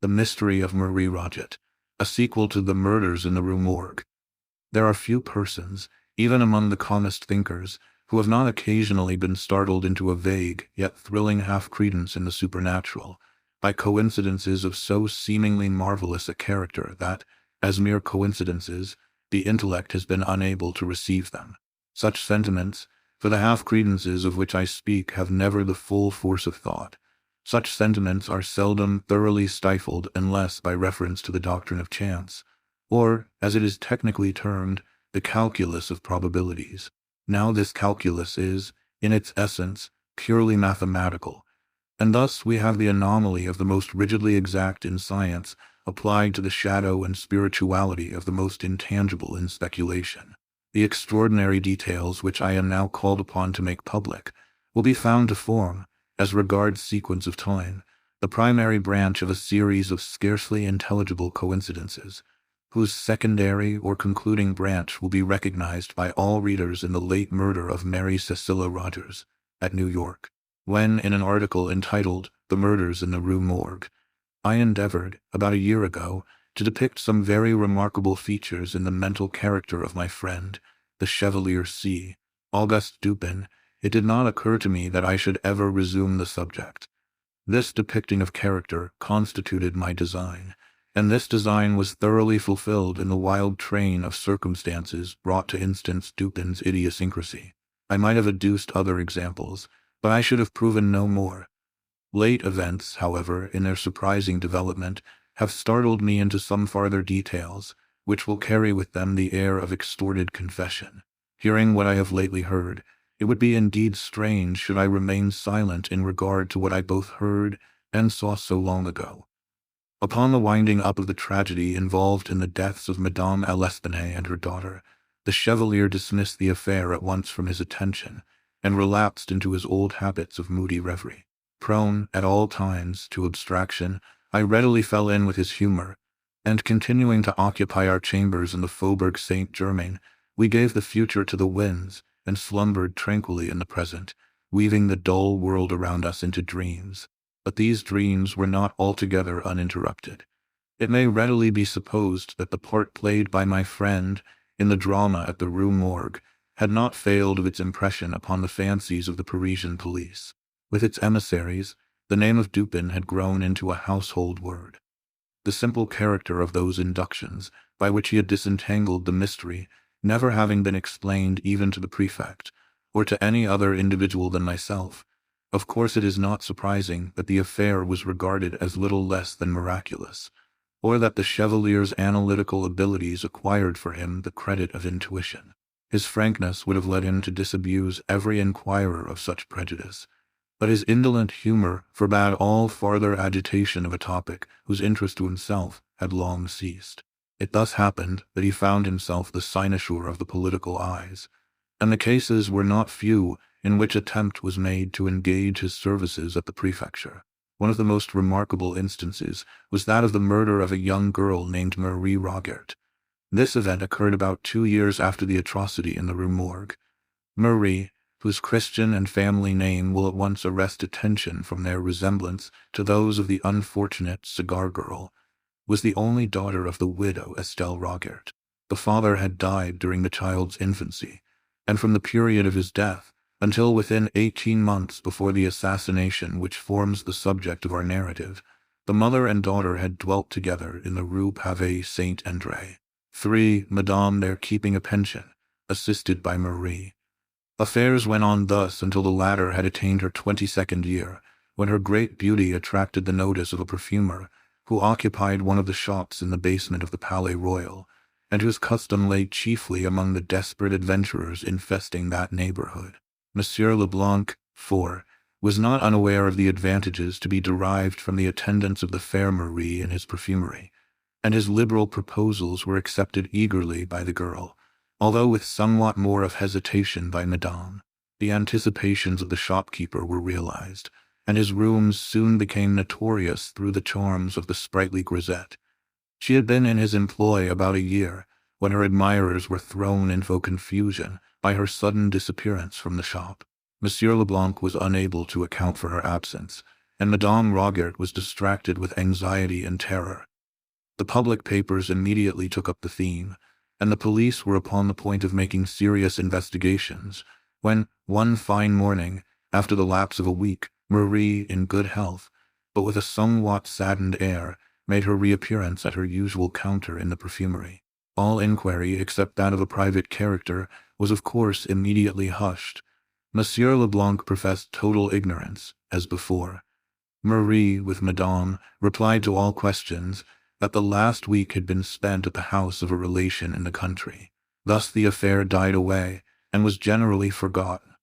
The Mystery of Marie Rogêt, a sequel to The Murders in the Rue Morgue. There are few persons, even among the calmest thinkers, who have not occasionally been startled into a vague yet thrilling half-credence in the supernatural by coincidences of so seemingly marvelous a character that, as mere coincidences, the intellect has been unable to receive them. Such sentiments, for the half-credences of which I speak, have never the full force of thought. Such sentiments are seldom thoroughly stifled unless by reference to the doctrine of chance, or, as it is technically termed, the calculus of probabilities. Now this calculus is, in its essence, purely mathematical, and thus we have the anomaly of the most rigidly exact in science applied to the shadow and spirituality of the most intangible in speculation. The extraordinary details which I am now called upon to make public will be found to form, as regards sequence of time, the primary branch of a series of scarcely intelligible coincidences, whose secondary or concluding branch will be recognized by all readers in the late murder of Mary Cecilia Rogers, at New York, when, in an article entitled The Murders in the Rue Morgue, I endeavored, about a year ago, to depict some very remarkable features in the mental character of my friend, the Chevalier C. Auguste Dupin. It did not occur to me that I should ever resume the subject. This depicting of character constituted my design, and this design was thoroughly fulfilled in the wild train of circumstances brought to instance Dupin's idiosyncrasy. I might have adduced other examples, but I should have proven no more. Late events, however, in their surprising development, have startled me into some farther details, which will carry with them the air of extorted confession. Hearing what I have lately heard, it would be indeed strange should I remain silent in regard to what I both heard and saw so long ago. Upon the winding up of the tragedy involved in the deaths of Madame L'Espanaye and her daughter, the Chevalier dismissed the affair at once from his attention, and relapsed into his old habits of moody reverie. Prone, at all times, to abstraction, I readily fell in with his humor, and continuing to occupy our chambers in the Faubourg Saint-Germain, we gave the future to the winds, and slumbered tranquilly in the present, weaving the dull world around us into dreams. But these dreams were not altogether uninterrupted. It may readily be supposed that the part played by my friend in the drama at the Rue Morgue had not failed of its impression upon the fancies of the Parisian police. With its emissaries, the name of Dupin had grown into a household word. The simple character of those inductions by which he had disentangled the mystery never having been explained even to the prefect, or to any other individual than myself, of course it is not surprising that the affair was regarded as little less than miraculous, or that the Chevalier's analytical abilities acquired for him the credit of intuition. His frankness would have led him to disabuse every inquirer of such prejudice, but his indolent humor forbade all farther agitation of a topic whose interest to himself had long ceased. It thus happened that he found himself the cynosure of the political eyes, and the cases were not few in which attempt was made to engage his services at the prefecture. One of the most remarkable instances was that of the murder of a young girl named Marie Rogêt. This event occurred about 2 years after the atrocity in the Rue Morgue. Marie, whose Christian and family name will at once arrest attention from their resemblance to those of the unfortunate cigar girl, was the only daughter of the widow Estelle Rogêt. The father had died during the child's infancy, and from the period of his death until within 18 months before the assassination which forms the subject of our narrative, the mother and daughter had dwelt together in the Rue Pavée Saint-André. 3. Madame there keeping a pension, assisted by Marie. Affairs went on thus until the latter had attained her 22nd year, when her great beauty attracted the notice of a perfumer who occupied one of the shops in the basement of the Palais Royal, and whose custom lay chiefly among the desperate adventurers infesting that neighborhood. Monsieur Leblanc, 4, was not unaware of the advantages to be derived from the attendance of the fair Marie in his perfumery, and his liberal proposals were accepted eagerly by the girl, although with somewhat more of hesitation by Madame. The anticipations of the shopkeeper were realized, and his rooms soon became notorious through the charms of the sprightly grisette. She had been in his employ about a year, when her admirers were thrown into confusion by her sudden disappearance from the shop. Monsieur Leblanc was unable to account for her absence, and Madame Rogêt was distracted with anxiety and terror. The public papers immediately took up the theme, and the police were upon the point of making serious investigations, when, one fine morning, after the lapse of a week, Marie, in good health, but with a somewhat saddened air, made her reappearance at her usual counter in the perfumery. All inquiry, except that of a private character, was of course immediately hushed. Monsieur Leblanc professed total ignorance, as before. Marie, with Madame, replied to all questions that the last week had been spent at the house of a relation in the country. Thus the affair died away, and was generally forgotten.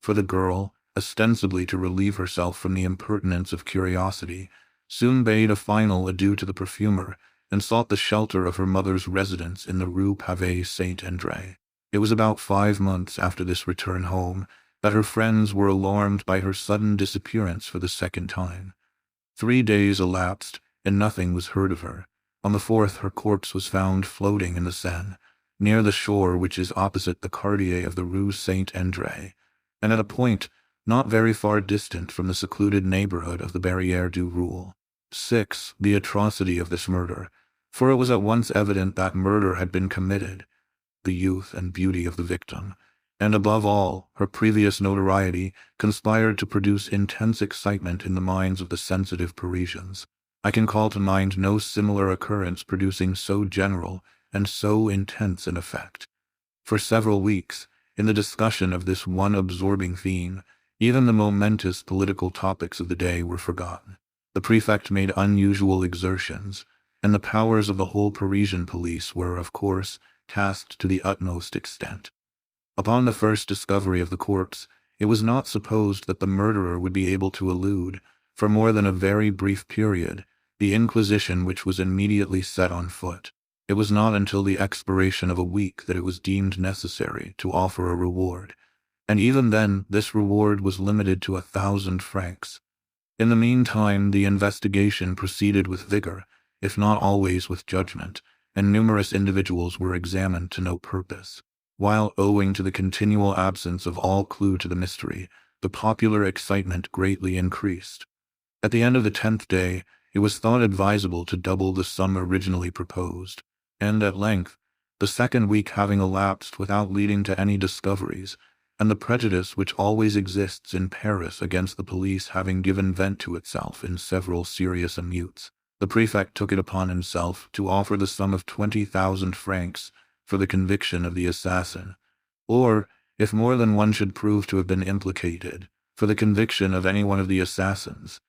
For the girl, ostensibly to relieve herself from the impertinence of curiosity, soon bade a final adieu to the perfumer, and sought the shelter of her mother's residence in the Rue Pavée Saint-André. It was about 5 months after this return home that her friends were alarmed by her sudden disappearance for the second time. 3 days elapsed, and nothing was heard of her. On the 4th her corpse was found floating in the Seine, near the shore which is opposite the quartier of the Rue Saint-André, and at a point not very far distant from the secluded neighborhood of the Barrière du Roule. 6. The atrocity of this murder, for it was at once evident that murder had been committed. The youth and beauty of the victim, and above all, her previous notoriety, conspired to produce intense excitement in the minds of the sensitive Parisians. I can call to mind no similar occurrence producing so general and so intense an effect. For several weeks, in the discussion of this one absorbing theme, even the momentous political topics of the day were forgotten. The prefect made unusual exertions, and the powers of the whole Parisian police were, of course, tasked to the utmost extent. Upon the first discovery of the corpse, it was not supposed that the murderer would be able to elude, for more than a very brief period, the inquisition which was immediately set on foot. It was not until the expiration of a week that it was deemed necessary to offer a reward, and even then this reward was limited to 1,000 francs. In the meantime, the investigation proceeded with vigor, if not always with judgment, and numerous individuals were examined to no purpose. While, owing to the continual absence of all clue to the mystery, the popular excitement greatly increased. At the end of the 10th day, it was thought advisable to double the sum originally proposed, and at length, the second week having elapsed without leading to any discoveries, and the prejudice which always exists in Paris against the police having given vent to itself in several serious émeutes, the prefect took it upon himself to offer the sum of 20,000 francs for the conviction of the assassin, or, if more than one should prove to have been implicated, for the conviction of any one of the assassins.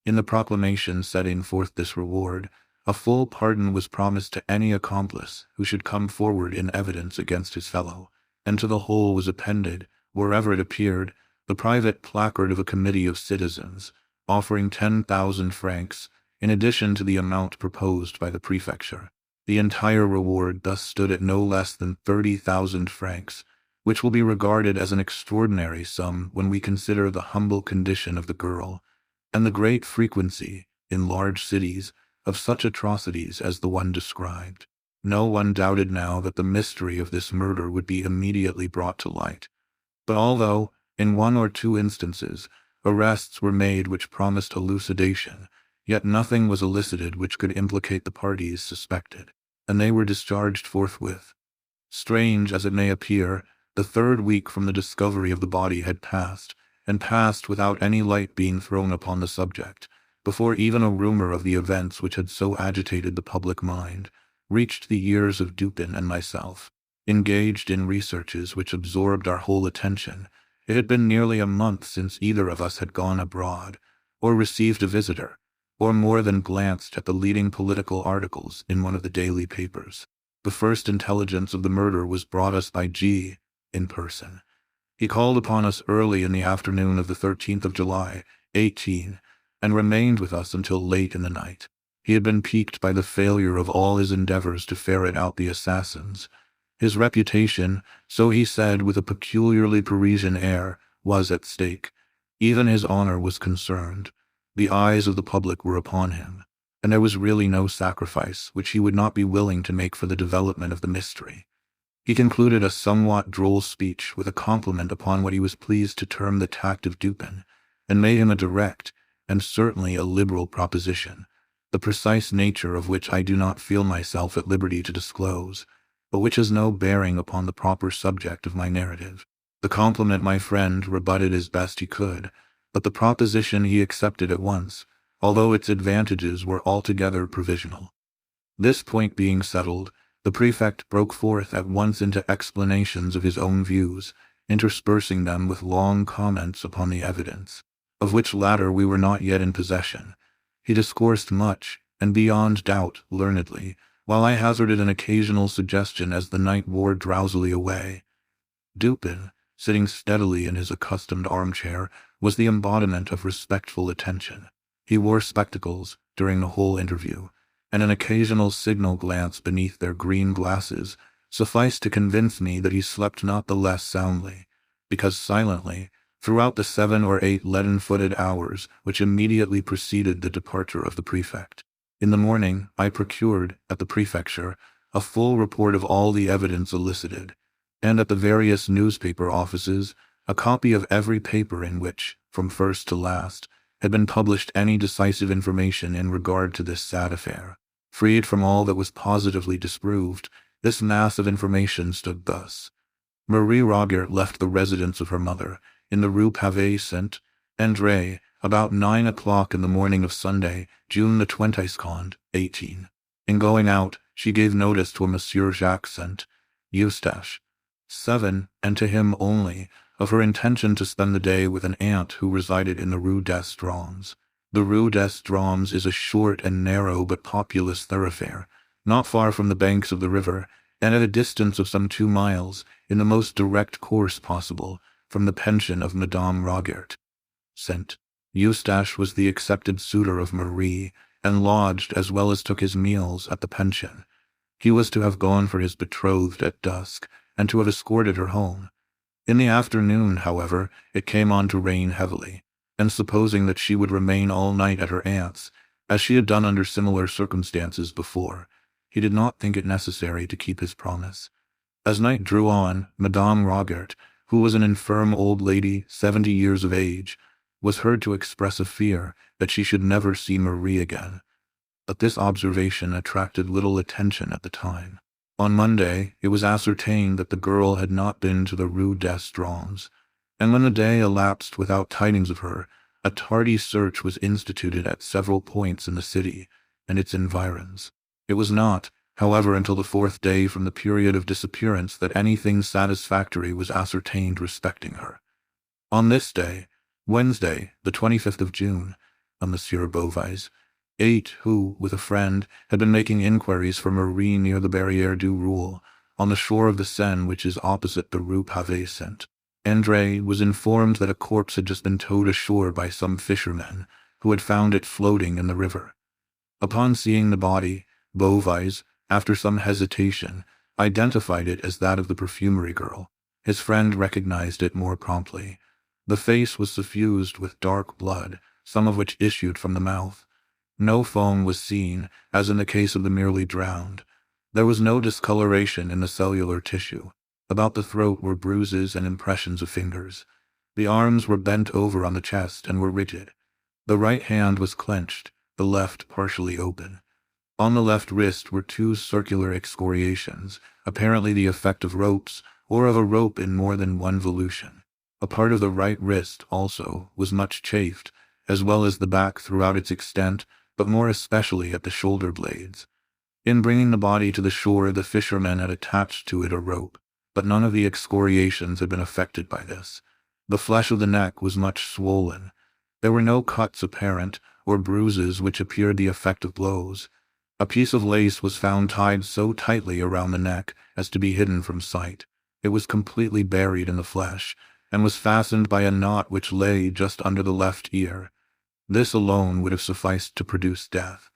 In the proclamation setting forth this reward, a full pardon was promised to any accomplice who should come forward in evidence against his fellow, and to the whole was appended, wherever it appeared, the private placard of a committee of citizens, offering 10,000 francs, in addition to the amount proposed by the prefecture. The entire reward thus stood at no less than 30,000 francs, which will be regarded as an extraordinary sum when we consider the humble condition of the girl, and the great frequency, in large cities, of such atrocities as the one described. No one doubted now that the mystery of this murder would be immediately brought to light. But although, in 1 or 2 instances, arrests were made which promised elucidation, yet nothing was elicited which could implicate the parties suspected, and they were discharged forthwith. Strange as it may appear, the 3rd week from the discovery of the body had passed, and passed without any light being thrown upon the subject, before even a rumor of the events which had so agitated the public mind reached the ears of Dupin and myself. Engaged in researches which absorbed our whole attention, it had been nearly a month since either of us had gone abroad, or received a visitor, or more than glanced at the leading political articles in one of the daily papers. The first intelligence of the murder was brought us by G. in person. He called upon us early in the afternoon of the 13th of July, 18, and remained with us until late in the night. He had been piqued by the failure of all his endeavors to ferret out the assassins. His reputation, so he said with a peculiarly Parisian air, was at stake. Even his honor was concerned. The eyes of the public were upon him, and there was really no sacrifice which he would not be willing to make for the development of the mystery. He concluded a somewhat droll speech with a compliment upon what he was pleased to term the tact of Dupin, and made him a direct, and certainly a liberal proposition, the precise nature of which I do not feel myself at liberty to disclose, but which has no bearing upon the proper subject of my narrative. The compliment my friend rebutted as best he could, but the proposition he accepted at once, although its advantages were altogether provisional. This point being settled, the prefect broke forth at once into explanations of his own views, interspersing them with long comments upon the evidence, of which latter we were not yet in possession. He discoursed much, and beyond doubt learnedly, while I hazarded an occasional suggestion as the night wore drowsily away. Dupin, sitting steadily in his accustomed armchair, was the embodiment of respectful attention. He wore spectacles during the whole interview, and an occasional signal glance beneath their green glasses sufficed to convince me that he slept not the less soundly, because silently, throughout the 7 or 8 leaden-footed hours which immediately preceded the departure of the prefect. In the morning, I procured, at the prefecture, a full report of all the evidence elicited, and at the various newspaper offices, a copy of every paper in which, from first to last, had been published any decisive information in regard to this sad affair. Freed from all that was positively disproved, this mass of information stood thus. Marie Rogêt left the residence of her mother, in the Rue Pavée Saint-André, about 9 o'clock in the morning of Sunday, June the 22nd, 18. In going out, she gave notice to a Monsieur Jacques Saint-Eustache, 7, and to him only, of her intention to spend the day with an aunt who resided in the Rue des Drômes. The Rue des Drômes is a short and narrow but populous thoroughfare, not far from the banks of the river, and at a distance of some 2 miles, in the most direct course possible, from the pension of Madame Rogêt. Saint Eustache was the accepted suitor of Marie, and lodged as well as took his meals at the pension. He was to have gone for his betrothed at dusk, and to have escorted her home. In the afternoon, however, it came on to rain heavily, and supposing that she would remain all night at her aunt's, as she had done under similar circumstances before, he did not think it necessary to keep his promise. As night drew on, Madame Rogêt, who was an infirm old lady, 70 years of age, was heard to express a fear that she should never see Marie again. But this observation attracted little attention at the time. On Monday, it was ascertained that the girl had not been to the Rue des Drômes, and when the day elapsed without tidings of her, a tardy search was instituted at several points in the city and its environs. It was not, however, until the 4th day from the period of disappearance that anything satisfactory was ascertained respecting her. On this day, Wednesday, the 25th of June, a Monsieur Beauvais, 8, who, with a friend, had been making inquiries for Marie near the Barrière du Roule, on the shore of the Seine which is opposite the Rue Pavée Saint-André, was informed that a corpse had just been towed ashore by some fishermen, who had found it floating in the river. Upon seeing the body, Beauvais, after some hesitation, identified it as that of the perfumery girl. His friend recognized it more promptly. The face was suffused with dark blood, some of which issued from the mouth. No foam was seen, as in the case of the merely drowned. There was no discoloration in the cellular tissue. About the throat were bruises and impressions of fingers. The arms were bent over on the chest and were rigid. The right hand was clenched, the left partially open. On the left wrist were 2 circular excoriations, apparently the effect of ropes, or of a rope in more than one volution. A part of the right wrist, also, was much chafed, as well as the back throughout its extent, but more especially at the shoulder blades. In bringing the body to the shore, the fishermen had attached to it a rope, but none of the excoriations had been affected by this. The flesh of the neck was much swollen. There were no cuts apparent, or bruises which appeared the effect of blows. A piece of lace was found tied so tightly around the neck as to be hidden from sight. It was completely buried in the flesh, and was fastened by a knot which lay just under the left ear. This alone would have sufficed to produce death.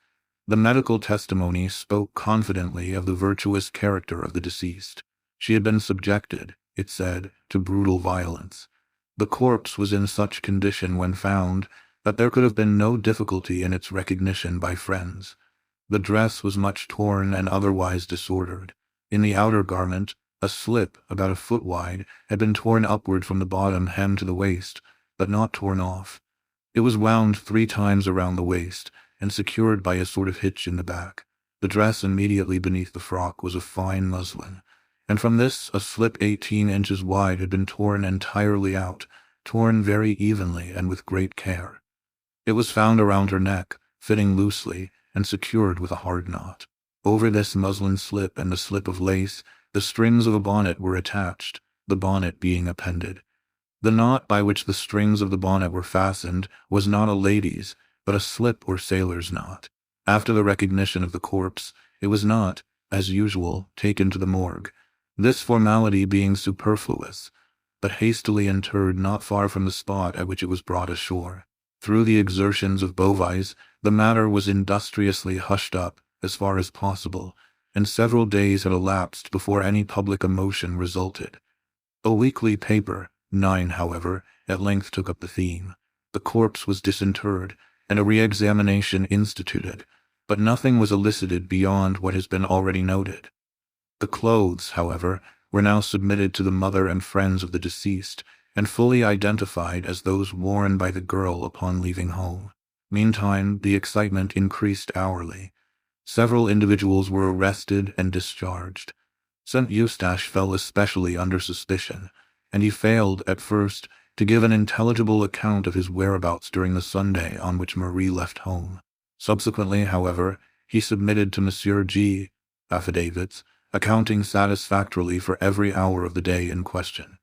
The medical testimony spoke confidently of the virtuous character of the deceased. She had been subjected, it said, to brutal violence. The corpse was in such condition when found that there could have been no difficulty in its recognition by friends. The dress was much torn and otherwise disordered. In the outer garment, a slip, about a foot wide, had been torn upward from the bottom hem to the waist, but not torn off. It was wound 3 times around the waist and secured by a sort of hitch in the back. The dress immediately beneath the frock was of fine muslin, and from this a slip 18 inches wide had been torn entirely out, torn very evenly and with great care. It was found around her neck, fitting loosely, and secured with a hard knot. Over this muslin slip and the slip of lace, the strings of a bonnet were attached, the bonnet being appended. The knot by which the strings of the bonnet were fastened was not a lady's, but a slip or sailor's knot. After the recognition of the corpse, it was not, as usual, taken to the morgue, this formality being superfluous, but hastily interred not far from the spot at which it was brought ashore. Through the exertions of Beauvais, the matter was industriously hushed up as far as possible, and several days had elapsed before any public emotion resulted. A weekly paper, 9, however, at length took up the theme. The corpse was disinterred, and a re-examination instituted, but nothing was elicited beyond what has been already noted. The clothes, however, were now submitted to the mother and friends of the deceased, and fully identified as those worn by the girl upon leaving home. Meantime, the excitement increased hourly. Several individuals were arrested and discharged. St. Eustache fell especially under suspicion, and he failed, at first, to give an intelligible account of his whereabouts during the Sunday on which Marie left home. Subsequently, however, he submitted to Monsieur G. affidavits, accounting satisfactorily for every hour of the day in question.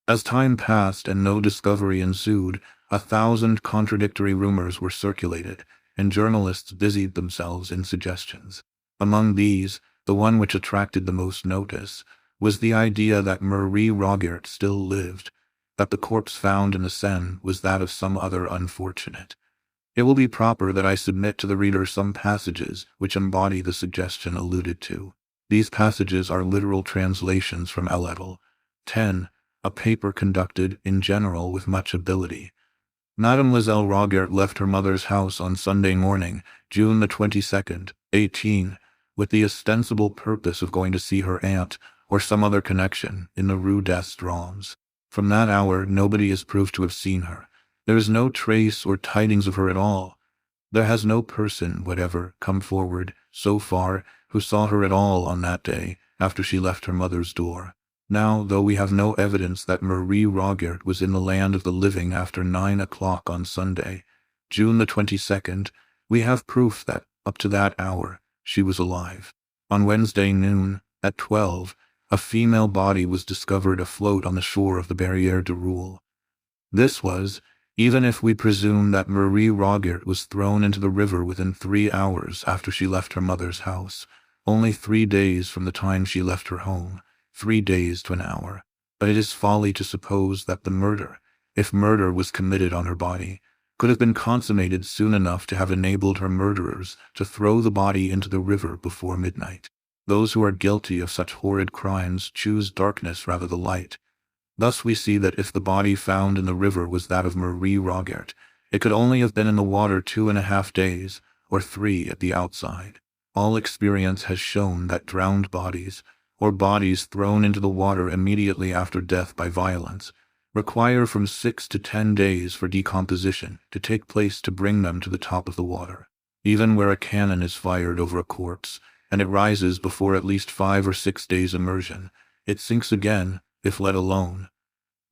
As time passed and no discovery ensued, 1,000 contradictory rumors were circulated, and journalists busied themselves in suggestions. Among these, the one which attracted the most notice was the idea that Marie Rogêt still lived, that the corpse found in the Seine was that of some other unfortunate. It will be proper that I submit to the reader some passages which embody the suggestion alluded to. These passages are literal translations from Edgar 10, a paper conducted, in general, with much ability. Mademoiselle Rogêt left her mother's house on Sunday morning, June the 22nd, 18, with the ostensible purpose of going to see her aunt, or some other connection, in the Rue des Drômes. From that hour nobody is proved to have seen her. There is no trace or tidings of her at all. There has no person whatever come forward, so far, who saw her at all on that day, after she left her mother's door. Now, though we have no evidence that Marie Rogêt was in the land of the living after 9 o'clock on Sunday, June the 22nd, we have proof that, up to that hour, she was alive. On Wednesday noon, at 12, a female body was discovered afloat on the shore of the Barrière du Roule. This was, even if we presume that Marie Rogêt was thrown into the river within 3 hours after she left her mother's house, only 3 days from the time she left her home, 3 days to an hour. But it is folly to suppose that the murder, if murder was committed on her body, could have been consummated soon enough to have enabled her murderers to throw the body into the river before midnight. Those who are guilty of such horrid crimes choose darkness rather than light. Thus we see that if the body found in the river was that of Marie Rogêt, it could only have been in the water 2.5 days, or 3 at the outside. All experience has shown that drowned bodies, or bodies thrown into the water immediately after death by violence, require from 6 to 10 days for decomposition to take place to bring them to the top of the water. Even where a cannon is fired over a corpse, and it rises before at least 5 or 6 days' immersion, it sinks again, if let alone.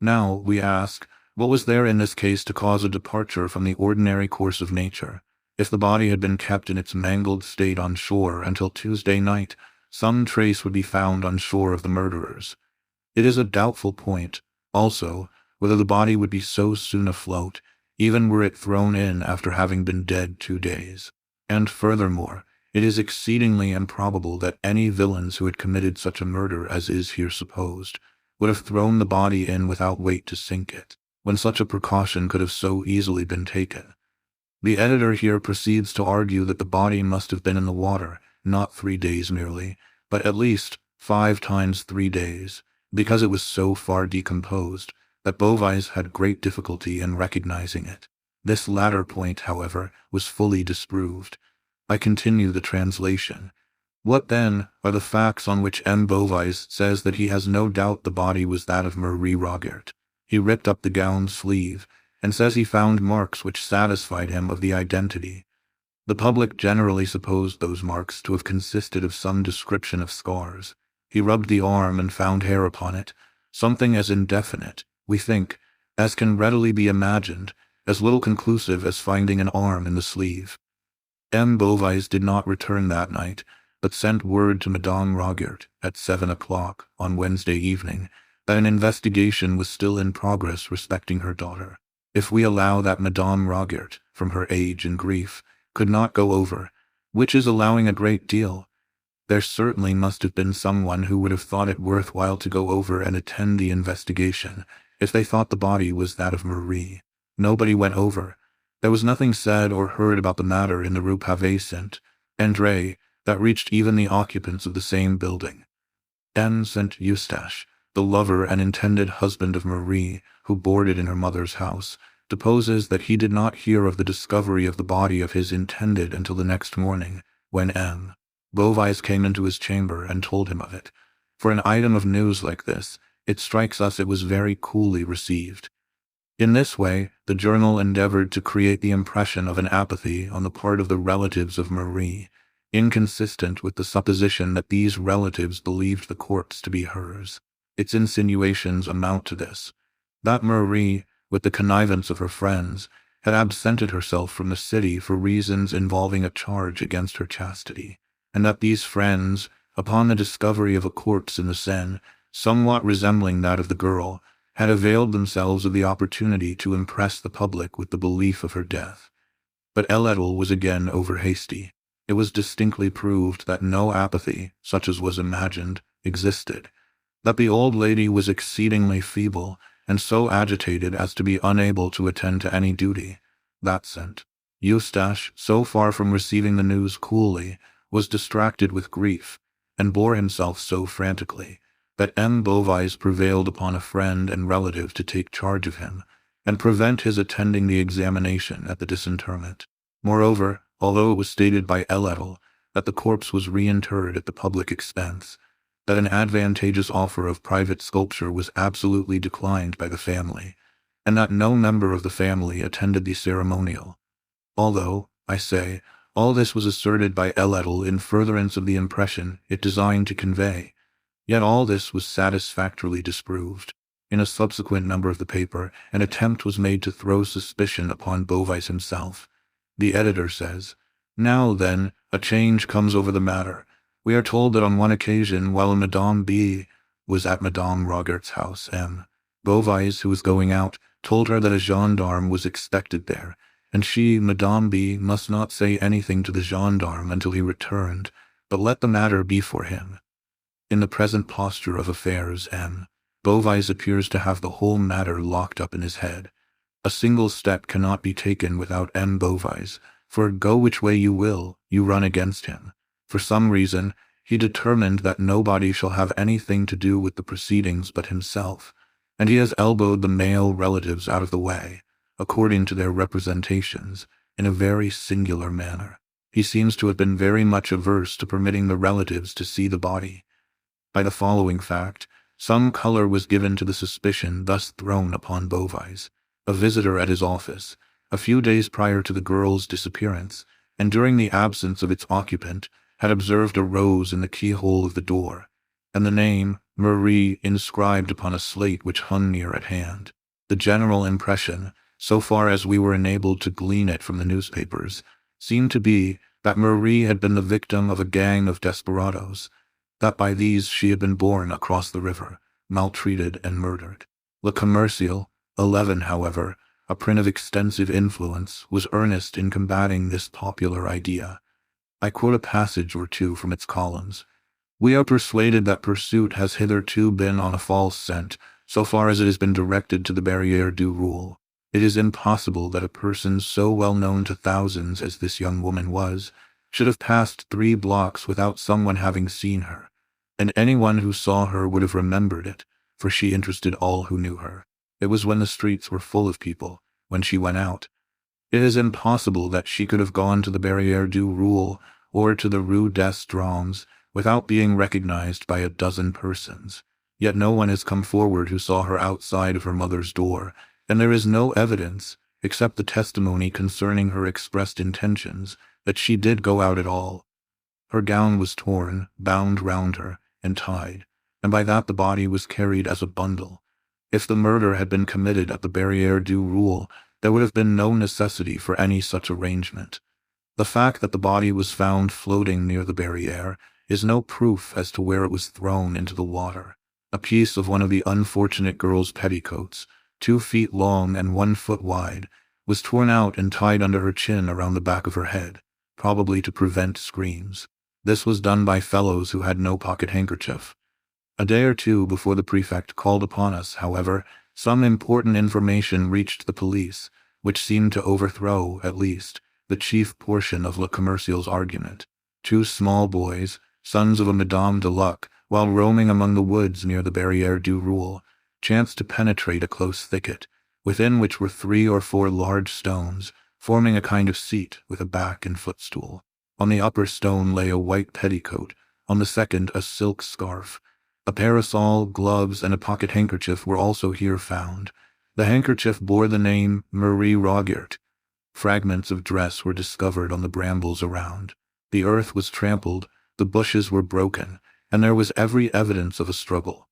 Now, we ask, what was there in this case to cause a departure from the ordinary course of nature? If the body had been kept in its mangled state on shore until Tuesday night, some trace would be found on shore of the murderers. It is a doubtful point, also, whether the body would be so soon afloat, even were it thrown in after having been dead 2 days. And furthermore, it is exceedingly improbable that any villains who had committed such a murder as is here supposed would have thrown the body in without weight to sink it, when such a precaution could have so easily been taken. The editor here proceeds to argue that the body must have been in the water, not 3 days merely, but at least 5 times 3 days, because it was so far decomposed that Beauvais had great difficulty in recognizing it. This latter point, however, was fully disproved. I continue the translation. What, then, are the facts on which M. Beauvais says that he has no doubt the body was that of Marie Rogêt? He ripped up the gown sleeve, and says he found marks which satisfied him of the identity. The public generally supposed those marks to have consisted of some description of scars. He rubbed the arm and found hair upon it, something as indefinite, we think, as can readily be imagined, as little conclusive as finding an arm in the sleeve. M. Beauvais did not return that night, but sent word to Madame Rogêt at 7 o'clock on Wednesday evening that an investigation was still in progress respecting her daughter. If we allow that Madame Rogêt, from her age and grief, could not go over, which is allowing a great deal, there certainly must have been someone who would have thought it worthwhile to go over and attend the investigation if they thought the body was that of Marie. Nobody went over. There was nothing said or heard about the matter in the Rue Pavée Saint-André that reached even the occupants of the same building. M. Saint Eustache, the lover and intended husband of Marie, who boarded in her mother's house, deposes that he did not hear of the discovery of the body of his intended until the next morning, when M. Beauvais came into his chamber and told him of it. For an item of news like this, it strikes us it was very coolly received. In this way, the journal endeavored to create the impression of an apathy on the part of the relatives of Marie, inconsistent with the supposition that these relatives believed the corpse to be hers. Its insinuations amount to this: that Marie, with the connivance of her friends, had absented herself from the city for reasons involving a charge against her chastity, and that these friends, upon the discovery of a corpse in the Seine, somewhat resembling that of the girl, had availed themselves of the opportunity to impress the public with the belief of her death. But Elletel was again over-hasty. It was distinctly proved that no apathy, such as was imagined, existed, that the old lady was exceedingly feeble, and so agitated as to be unable to attend to any duty. That Saint Eustache, so far from receiving the news coolly, was distracted with grief, and bore himself so frantically, that M. Beauvais prevailed upon a friend and relative to take charge of him, and prevent his attending the examination at the disinterment. Moreover, although it was stated by Elletel that the corpse was reinterred at the public expense, that an advantageous offer of private sculpture was absolutely declined by the family, and that no member of the family attended the ceremonial. Although, I say, all this was asserted by Elletel in furtherance of the impression it designed to convey, yet all this was satisfactorily disproved. In a subsequent number of the paper, an attempt was made to throw suspicion upon Beauvais himself. The editor says, "Now, then, a change comes over the matter. We are told that on one occasion, while Madame B. was at Madame Rogêt's house, M. Beauvais, who was going out, told her that a gendarme was expected there, and she, Madame B., must not say anything to the gendarme until he returned, but let the matter be for him. In the present posture of affairs, M. Beauvais appears to have the whole matter locked up in his head. A single step cannot be taken without M. Beauvais, for go which way you will, you run against him. For some reason, he determined that nobody shall have anything to do with the proceedings but himself, and he has elbowed the male relatives out of the way, according to their representations, in a very singular manner. He seems to have been very much averse to permitting the relatives to see the body. By the following fact, some color was given to the suspicion thus thrown upon Beauvais. A visitor at his office, a few days prior to the girl's disappearance, and during the absence of its occupant, had observed a rose in the keyhole of the door, and the name Marie inscribed upon a slate which hung near at hand. The general impression, so far as we were enabled to glean it from the newspapers, seemed to be that Marie had been the victim of a gang of desperadoes, that by these she had been borne across the river, maltreated and murdered. Le Commercial, 11, however, a print of extensive influence, was earnest in combating this popular idea. I quote a passage or two from its columns. "We are persuaded that pursuit has hitherto been on a false scent, so far as it has been directed to the Barrière du Roule. It is impossible that a person so well known to thousands as this young woman was, should have passed 3 blocks without someone having seen her, and anyone who saw her would have remembered it, for she interested all who knew her. It was when the streets were full of people, when she went out. It is impossible that she could have gone to the Barrière du Roule or to the Rue des Drômes without being recognized by a dozen persons. Yet no one has come forward who saw her outside of her mother's door, and there is no evidence, except the testimony concerning her expressed intentions, that she did go out at all. Her gown was torn, bound round her, and tied, and by that the body was carried as a bundle. If the murder had been committed at the Barrière du Roule, there would have been no necessity for any such arrangement. The fact that the body was found floating near the Barrière is no proof as to where it was thrown into the water. A piece of one of the unfortunate girl's petticoats, 2 feet long and 1 foot wide, was torn out and tied under her chin around the back of her head, probably to prevent screams. This was done by fellows who had no pocket handkerchief. A day or two before the prefect called upon us, however, some important information reached the police, which seemed to overthrow, at least, the chief portion of Le Commercial's argument. 2 small boys, sons of a Madame de Luc, while roaming among the woods near the Barrière du Roule, chanced to penetrate a close thicket, within which were 3 or 4 large stones, forming a kind of seat with a back and footstool. On the upper stone lay a white petticoat, on the second a silk scarf. A parasol, gloves, and a pocket handkerchief were also here found. The handkerchief bore the name Marie Rogêt. Fragments of dress were discovered on the brambles around. The earth was trampled, the bushes were broken, and there was every evidence of a struggle.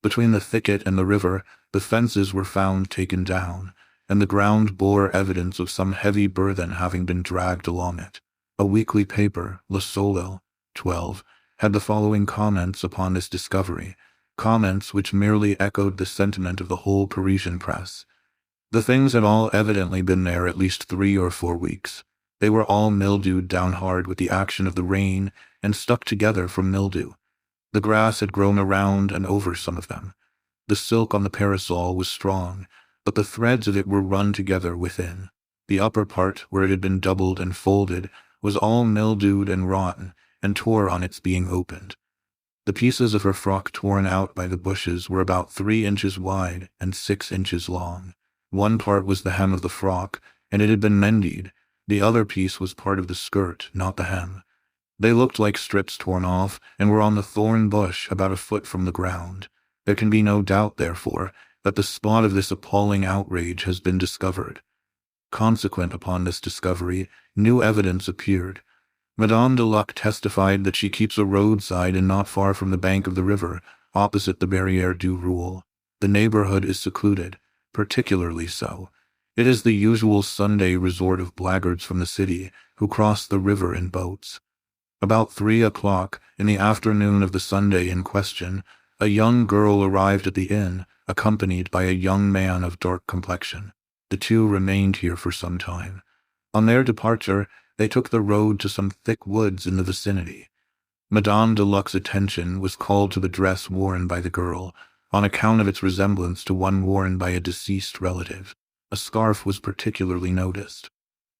Between the thicket and the river, the fences were found taken down, and the ground bore evidence of some heavy burthen having been dragged along it. A weekly paper, Le Soleil, 12, had the following comments upon this discovery, comments which merely echoed the sentiment of the whole Parisian press. The things had all evidently been there at least 3 or 4 weeks. They were all mildewed down hard with the action of the rain and stuck together from mildew. The grass had grown around and over some of them. The silk on the parasol was strong, but the threads of it were run together within. The upper part, where it had been doubled and folded, was all mildewed and rotten, and tore on its being opened. The pieces of her frock torn out by the bushes were about 3 inches wide and 6 inches long. One part was the hem of the frock, and it had been mended. The other piece was part of the skirt, not the hem. They looked like strips torn off, and were on the thorn bush about a foot from the ground. There can be no doubt, therefore, that the spot of this appalling outrage has been discovered. Consequent upon this discovery, new evidence appeared. Madame de Luc testified that she keeps a roadside and not far from the bank of the river, opposite the Barrière du Roule. The neighborhood is secluded, particularly so. It is the usual Sunday resort of blackguards from the city, who cross the river in boats. About 3 o'clock, in the afternoon of the Sunday in question, a young girl arrived at the inn, accompanied by a young man of dark complexion. The 2 remained here for some time. On their departure, they took the road to some thick woods in the vicinity. Madame de Luc's attention was called to the dress worn by the girl, on account of its resemblance to one worn by a deceased relative. A scarf was particularly noticed.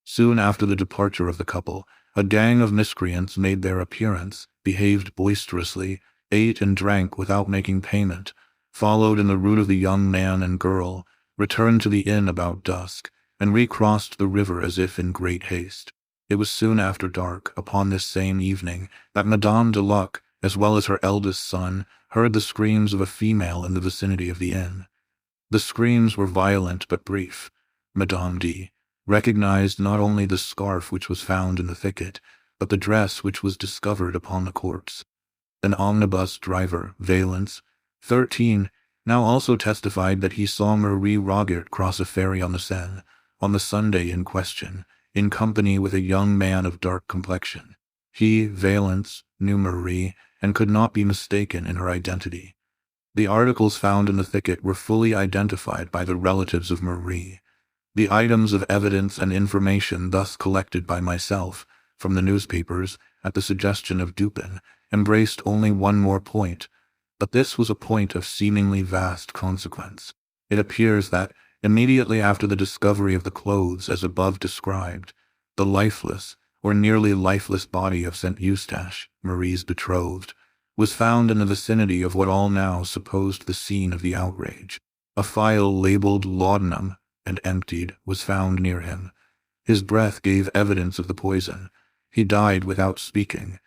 Soon after the departure of the couple, a gang of miscreants made their appearance, behaved boisterously, ate and drank without making payment, followed in the route of the young man and girl, returned to the inn about dusk, and recrossed the river as if in great haste. It was soon after dark, upon this same evening, that Madame de Luc, as well as her eldest son, heard the screams of a female in the vicinity of the inn. The screams were violent but brief. Madame D. recognized not only the scarf which was found in the thicket, but the dress which was discovered upon the corpse. An omnibus driver, Valence, 13, now also testified that he saw Marie Rogêt cross a ferry on the Seine, on the Sunday in question, in company with a young man of dark complexion. He, Valence, knew Marie, and could not be mistaken in her identity. The articles found in the thicket were fully identified by the relatives of Marie. The items of evidence and information thus collected by myself, from the newspapers, at the suggestion of Dupin, embraced only one more point, but this was a point of seemingly vast consequence. It appears that, immediately after the discovery of the clothes as above described, the lifeless, or nearly lifeless body of St. Eustache, Marie's betrothed, was found in the vicinity of what all now supposed the scene of the outrage. A phial labeled laudanum and emptied was found near him. His breath gave evidence of the poison. He died without speaking.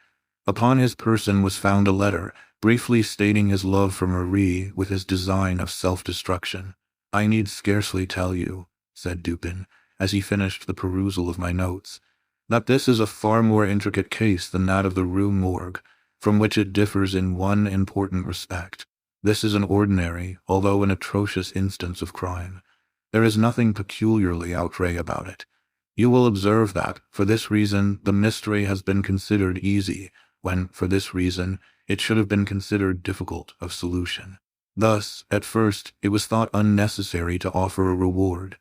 Upon his person was found a letter, briefly stating his love for Marie with his design of self-destruction. I need scarcely tell you, said Dupin, as he finished the perusal of my notes, that this is a far more intricate case than that of the Rue Morgue, from which it differs in one important respect. This is an ordinary, although an atrocious instance of crime. There is nothing peculiarly outré about it. You will observe that, for this reason, the mystery has been considered easy, when, for this reason, it should have been considered difficult of solution. Thus, at first, it was thought unnecessary to offer a reward.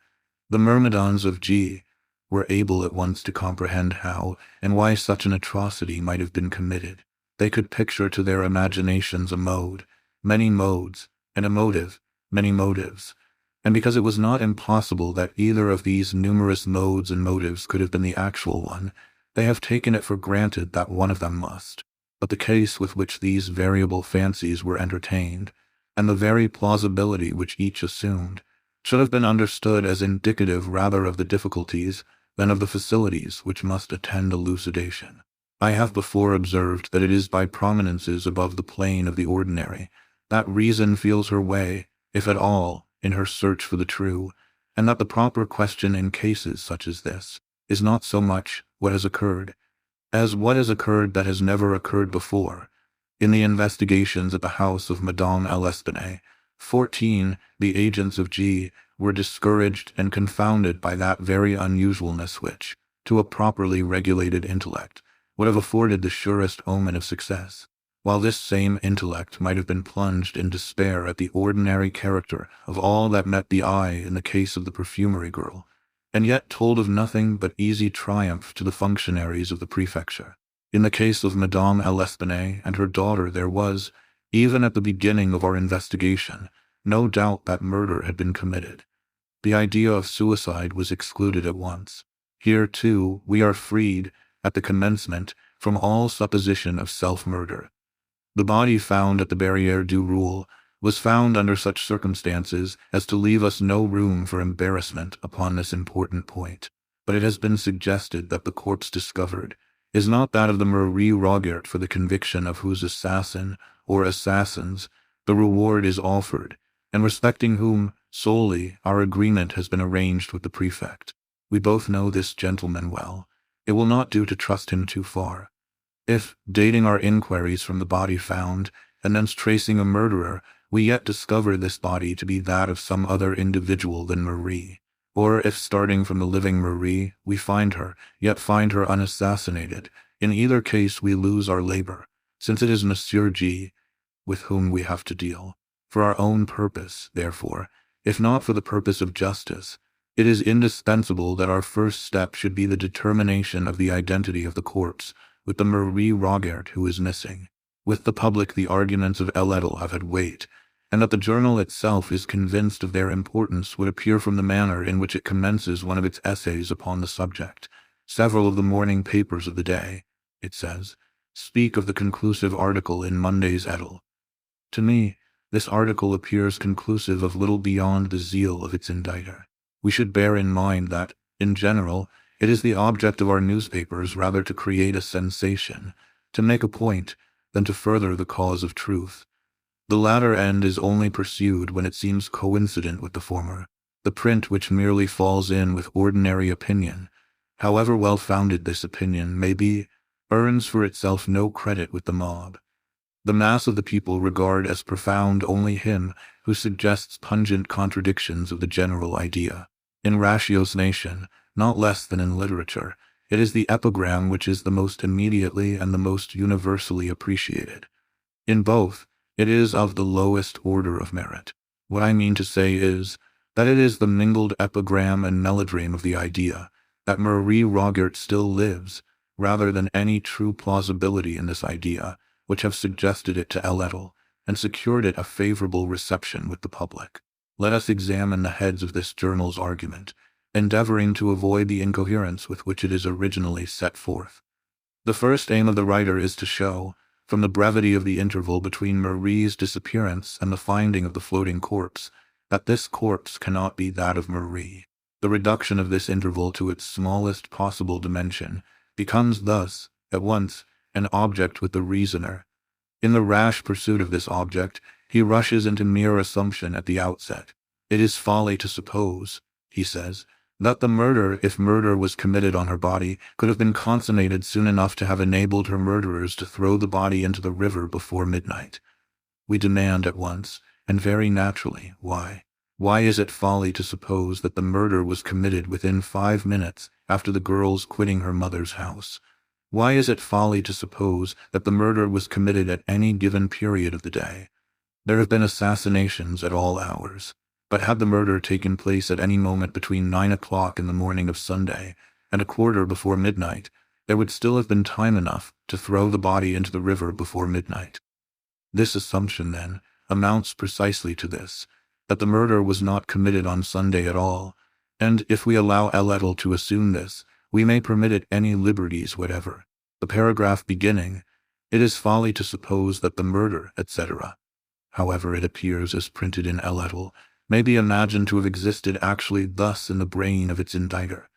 The myrmidons of G were able at once to comprehend how and why such an atrocity might have been committed. They could picture to their imaginations a mode, many modes, and a motive, many motives. And because it was not impossible that either of these numerous modes and motives could have been the actual one, they have taken it for granted that one of them must. But the case with which these variable fancies were entertained, and the very plausibility which each assumed, should have been understood as indicative rather of the difficulties than of the facilities which must attend elucidation. I have before observed that it is by prominences above the plane of the ordinary that reason feels her way, if at all, in her search for the true, and that the proper question in cases such as this is not so much what has occurred, as what has occurred that has never occurred before. In the investigations at the house of Madame L'Espanaye, 14, the agents of G were discouraged and confounded by that very unusualness which, to a properly regulated intellect, would have afforded the surest omen of success, while this same intellect might have been plunged in despair at the ordinary character of all that met the eye in the case of the perfumery girl, and yet told of nothing but easy triumph to the functionaries of the prefecture. In the case of Madame L'Espanaye and her daughter there was, even at the beginning of our investigation, no doubt that murder had been committed. The idea of suicide was excluded at once. Here, too, we are freed, at the commencement, from all supposition of self-murder. The body found at the Barrière du Roule was found under such circumstances as to leave us no room for embarrassment upon this important point. But it has been suggested that the corpse discovered is not that of the Marie Rogêt, for the conviction of whose assassin or assassins the reward is offered, and respecting whom solely our agreement has been arranged with the prefect. We both know this gentleman well. It will not do to trust him too far. If, dating our inquiries from the body found, and thence tracing a murderer, we yet discover this body to be that of some other individual than Marie, or if starting from the living Marie, we find her, yet find her unassassinated, in either case we lose our labor, since it is Monsieur G with whom we have to deal. For our own purpose, therefore, if not for the purpose of justice, it is indispensable that our first step should be the determination of the identity of the corpse, with the Marie Rogêt who is missing. With the public the arguments of L'Edel have had weight, and that the journal itself is convinced of their importance would appear from the manner in which it commences one of its essays upon the subject. Several of the morning papers of the day, it says, speak of the conclusive article in Monday's Edel. To me, this article appears conclusive of little beyond the zeal of its inditer. We should bear in mind that, in general, it is the object of our newspapers rather to create a sensation, to make a point, than to further the cause of truth. The latter end is only pursued when it seems coincident with the former. The print which merely falls in with ordinary opinion, however well-founded this opinion may be, earns for itself no credit with the mob. The mass of the people regard as profound only him who suggests pungent contradictions of the general idea. In ratiocination, not less than in literature, it is the epigram which is the most immediately and the most universally appreciated. In both, it is of the lowest order of merit. What I mean to say is, that it is the mingled epigram and melodrame of the idea, that Marie Rogêt still lives, rather than any true plausibility in this idea, which have suggested it to L'Edel, and secured it a favorable reception with the public. Let us examine the heads of this journal's argument, endeavoring to avoid the incoherence with which it is originally set forth. The first aim of the writer is to show, from the brevity of the interval between Marie's disappearance and the finding of the floating corpse, that this corpse cannot be that of Marie. The reduction of this interval to its smallest possible dimension becomes thus, at once, an object with the reasoner. In the rash pursuit of this object, he rushes into mere assumption at the outset. It is folly to suppose, he says, that the murder, if murder was committed on her body, could have been consummated soon enough to have enabled her murderers to throw the body into the river before midnight. We demand at once, and very naturally, why? Why is it folly to suppose that the murder was committed within 5 minutes after the girl's quitting her mother's house? Why is it folly to suppose that the murder was committed at any given period of the day? There have been assassinations at all hours, but had the murder taken place at any moment between 9 o'clock in the morning of Sunday and a quarter before midnight, there would still have been time enough to throw the body into the river before midnight. This assumption, then, amounts precisely to this, that the murder was not committed on Sunday at all, and if we allow Edgar to assume this, we may permit it any liberties whatever. The paragraph beginning, "It is folly to suppose that the murder, etc., however it appears as printed in Edgar, may be imagined to have existed actually thus in the brain of its indicter.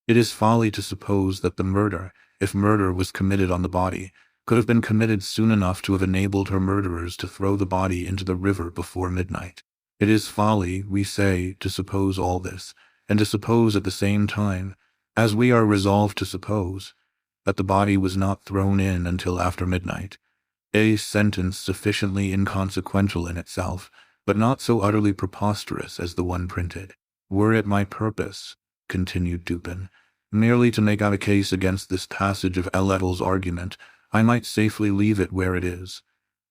It is folly to suppose that the murder, if murder was committed on the body, could have been committed soon enough to have enabled her murderers to throw the body into the river before midnight. It is folly, we say, to suppose all this, and to suppose at the same time, as we are resolved to suppose, that the body was not thrown in until after midnight. A sentence sufficiently inconsequential in itself, but not so utterly preposterous as the one printed. Were it my purpose, continued Dupin, merely to make out a case against this passage of Edgar's argument, I might safely leave it where it is.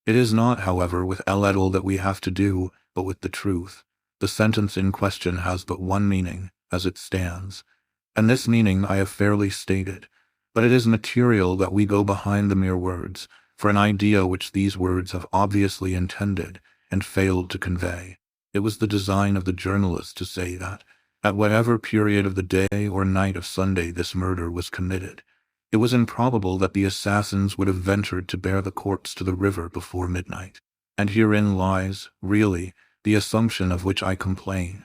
It is not, however, with Edgar that we have to do, but with the truth. The sentence in question has but one meaning, as it stands, and this meaning I have fairly stated, but it is material that we go behind the mere words, for an idea which these words have obviously intended and failed to convey. It was the design of the journalist to say that, at whatever period of the day or night of Sunday this murder was committed, it was improbable that the assassins would have ventured to bear the corpse to the river before midnight. And herein lies, really, the assumption of which I complain.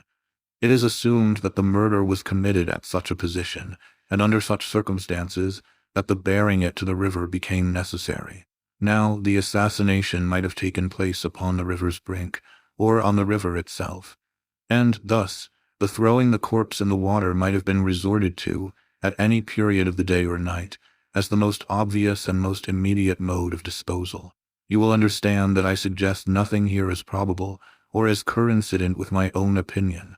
It is assumed that the murder was committed at such a position, and under such circumstances, that the bearing it to the river became necessary. Now, the assassination might have taken place upon the river's brink, or on the river itself, and thus, the throwing the corpse in the water might have been resorted to, at any period of the day or night, as the most obvious and most immediate mode of disposal. You will understand that I suggest nothing here as probable, or as coincident with my own opinion.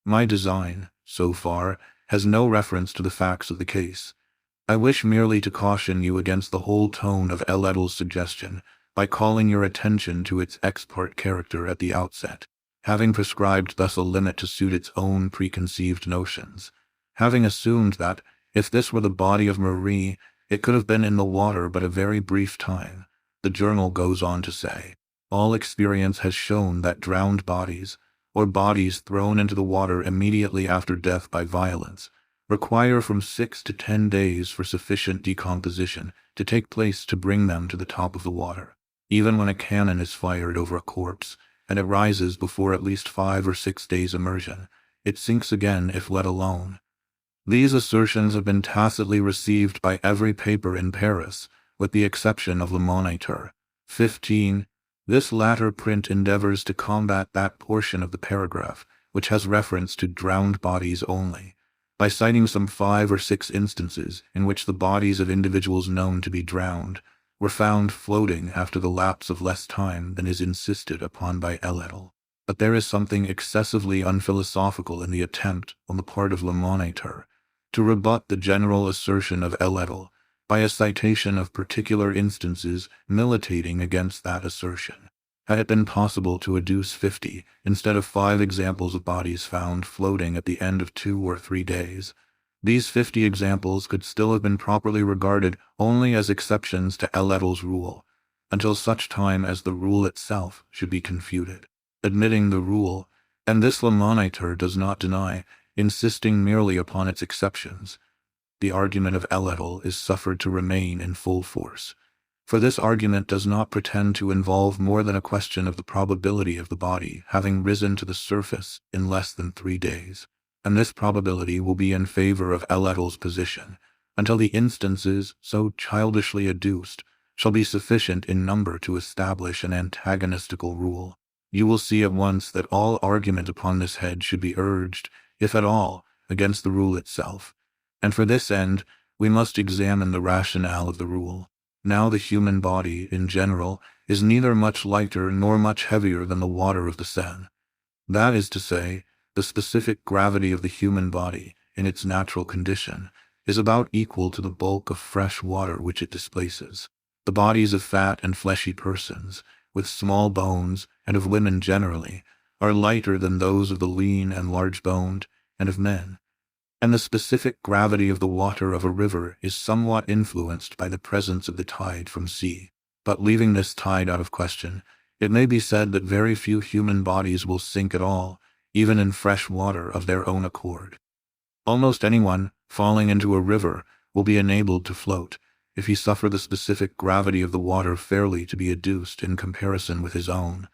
My design, so far, has no reference to the facts of the case. I wish merely to caution you against the whole tone of Edgar's suggestion, by calling your attention to its ex parte character at the outset, having prescribed thus a limit to suit its own preconceived notions. Having assumed that, if this were the body of Marie, it could have been in the water but a very brief time, the journal goes on to say, all experience has shown that drowned bodies, or bodies thrown into the water immediately after death by violence, require from 6 to 10 days for sufficient decomposition to take place to bring them to the top of the water. Even when a cannon is fired over a corpse, and it rises before at least 5 or 6 days' immersion, it sinks again if let alone. These assertions have been tacitly received by every paper in Paris, with the exception of Le Moniteur. 15. This latter print endeavors to combat that portion of the paragraph which has reference to drowned bodies only, by citing some 5 or 6 instances in which the bodies of individuals known to be drowned were found floating after the lapse of less time than is insisted upon by Edgar. But there is something excessively unphilosophical in the attempt on the part of Le Moniteur to rebut the general assertion of Edgar by a citation of particular instances militating against that assertion. Had it been possible to adduce 50 instead of 5 examples of bodies found floating at the end of 2 or 3 days, these 50 examples could still have been properly regarded only as exceptions to Edgar's rule, until such time as the rule itself should be confuted. Admitting the rule, and this Le Moniteur does not deny, insisting merely upon its exceptions, the argument of Edgar is suffered to remain in full force. For this argument does not pretend to involve more than a question of the probability of the body having risen to the surface in less than 3 days, and this probability will be in favor of Edgar's position, until the instances so childishly adduced shall be sufficient in number to establish an antagonistical rule. you will see at once that all argument upon this head should be urged, if at all, against the rule itself. And for this end, we must examine the rationale of the rule. Now the human body, in general, is neither much lighter nor much heavier than the water of the Seine. That is to say, the specific gravity of the human body, in its natural condition, is about equal to the bulk of fresh water which it displaces. The bodies of fat and fleshy persons, with small bones, and of women generally, are lighter than those of the lean and large-boned, and of men. And the specific gravity of the water of a river is somewhat influenced by the presence of the tide from sea. But leaving this tide out of question, it may be said that very few human bodies will sink at all, even in fresh water of their own accord. Almost anyone, falling into a river, will be enabled to float, if he suffer the specific gravity of the water fairly to be adduced in comparison with his own.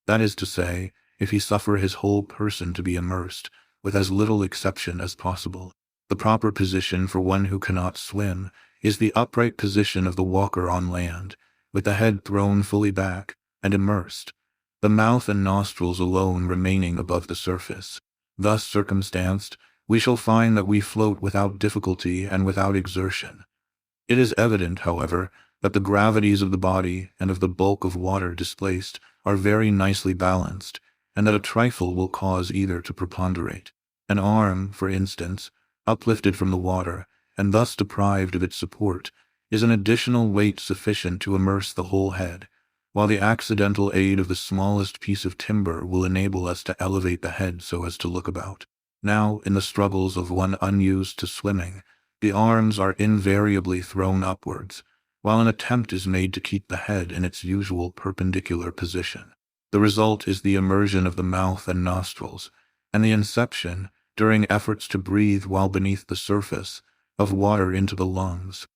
That is to say, if he suffer his whole person to be immersed, with as little exception as possible. The proper position for one who cannot swim is the upright position of the walker on land, with the head thrown fully back, and immersed, the mouth and nostrils alone remaining above the surface. Thus circumstanced, we shall find that we float without difficulty and without exertion. It is evident, however, that the gravities of the body and of the bulk of water displaced are very nicely balanced, and that a trifle will cause either to preponderate. An arm, for instance, uplifted from the water, and thus deprived of its support, is an additional weight sufficient to immerse the whole head, while the accidental aid of the smallest piece of timber will enable us to elevate the head so as to look about. Now, in the struggles of one unused to swimming, the arms are invariably thrown upwards, while an attempt is made to keep the head in its usual perpendicular position. The result is the immersion of the mouth and nostrils, and the inception, during efforts to breathe while beneath the surface, of water into the lungs.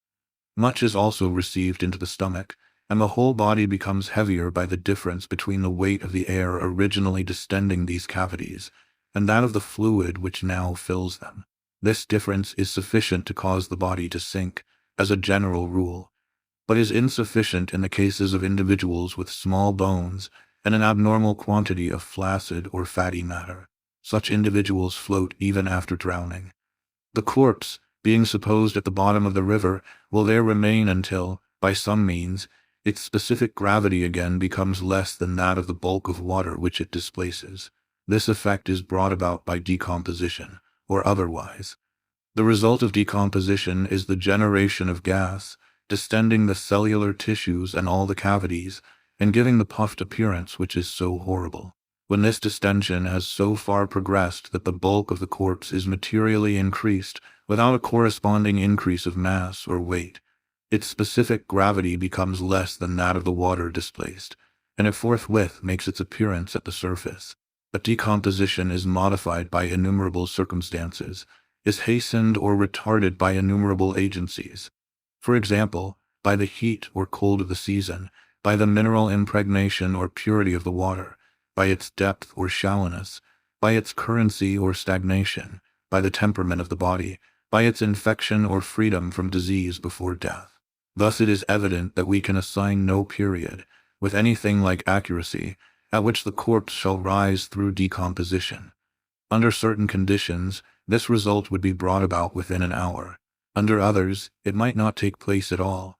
Much is also received into the stomach, and the whole body becomes heavier by the difference between the weight of the air originally distending these cavities, and that of the fluid which now fills them. This difference is sufficient to cause the body to sink, as a general rule, but is insufficient in the cases of individuals with small bones and an abnormal quantity of flaccid or fatty matter. Such individuals float even after drowning. The corpse, being supposed at the bottom of the river, will there remain until, by some means, its specific gravity again becomes less than that of the bulk of water which it displaces. This effect is brought about by decomposition, or otherwise. The result of decomposition is the generation of gas, distending the cellular tissues and all the cavities, and giving the puffed appearance which is so horrible. When this distension has so far progressed that the bulk of the corpse is materially increased without a corresponding increase of mass or weight, its specific gravity becomes less than that of the water displaced, and it forthwith makes its appearance at the surface. But decomposition is modified by innumerable circumstances, is hastened or retarded by innumerable agencies. For example, by the heat or cold of the season, by the mineral impregnation or purity of the water, by its depth or shallowness, by its currency or stagnation, by the temperament of the body, by its infection or freedom from disease before death. Thus it is evident that we can assign no period, with anything like accuracy, at which the corpse shall rise through decomposition. Under certain conditions, this result would be brought about within an hour. Under others, it might not take place at all.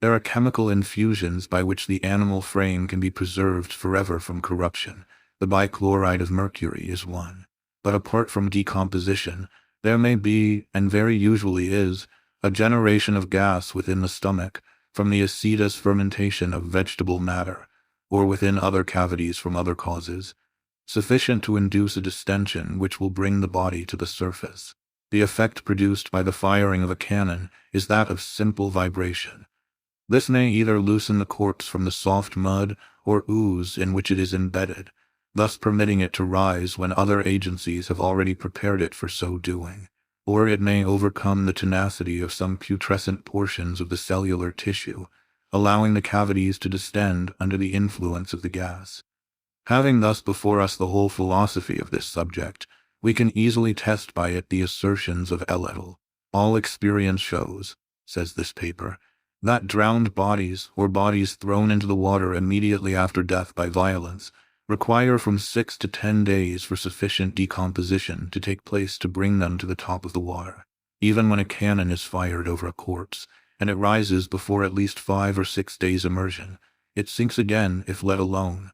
There are chemical infusions by which the animal frame can be preserved forever from corruption. The bichloride of mercury is one. But apart from decomposition, there may be, and very usually is, a generation of gas within the stomach from the acetous fermentation of vegetable matter, or within other cavities from other causes, sufficient to induce a distension which will bring the body to the surface. The effect produced by the firing of a cannon is that of simple vibration. This may either loosen the corpse from the soft mud or ooze in which it is embedded, thus permitting it to rise when other agencies have already prepared it for so doing, or it may overcome the tenacity of some putrescent portions of the cellular tissue, allowing the cavities to distend under the influence of the gas. Having thus before us the whole philosophy of this subject, we can easily test by it the assertions of Edgar. All experience shows, says this paper, that drowned bodies, or bodies thrown into the water immediately after death by violence, require from 6 to 10 days for sufficient decomposition to take place to bring them to the top of the water. Even when a cannon is fired over a corpse, and it rises before at least 5 or 6 days immersion, it sinks again if let alone.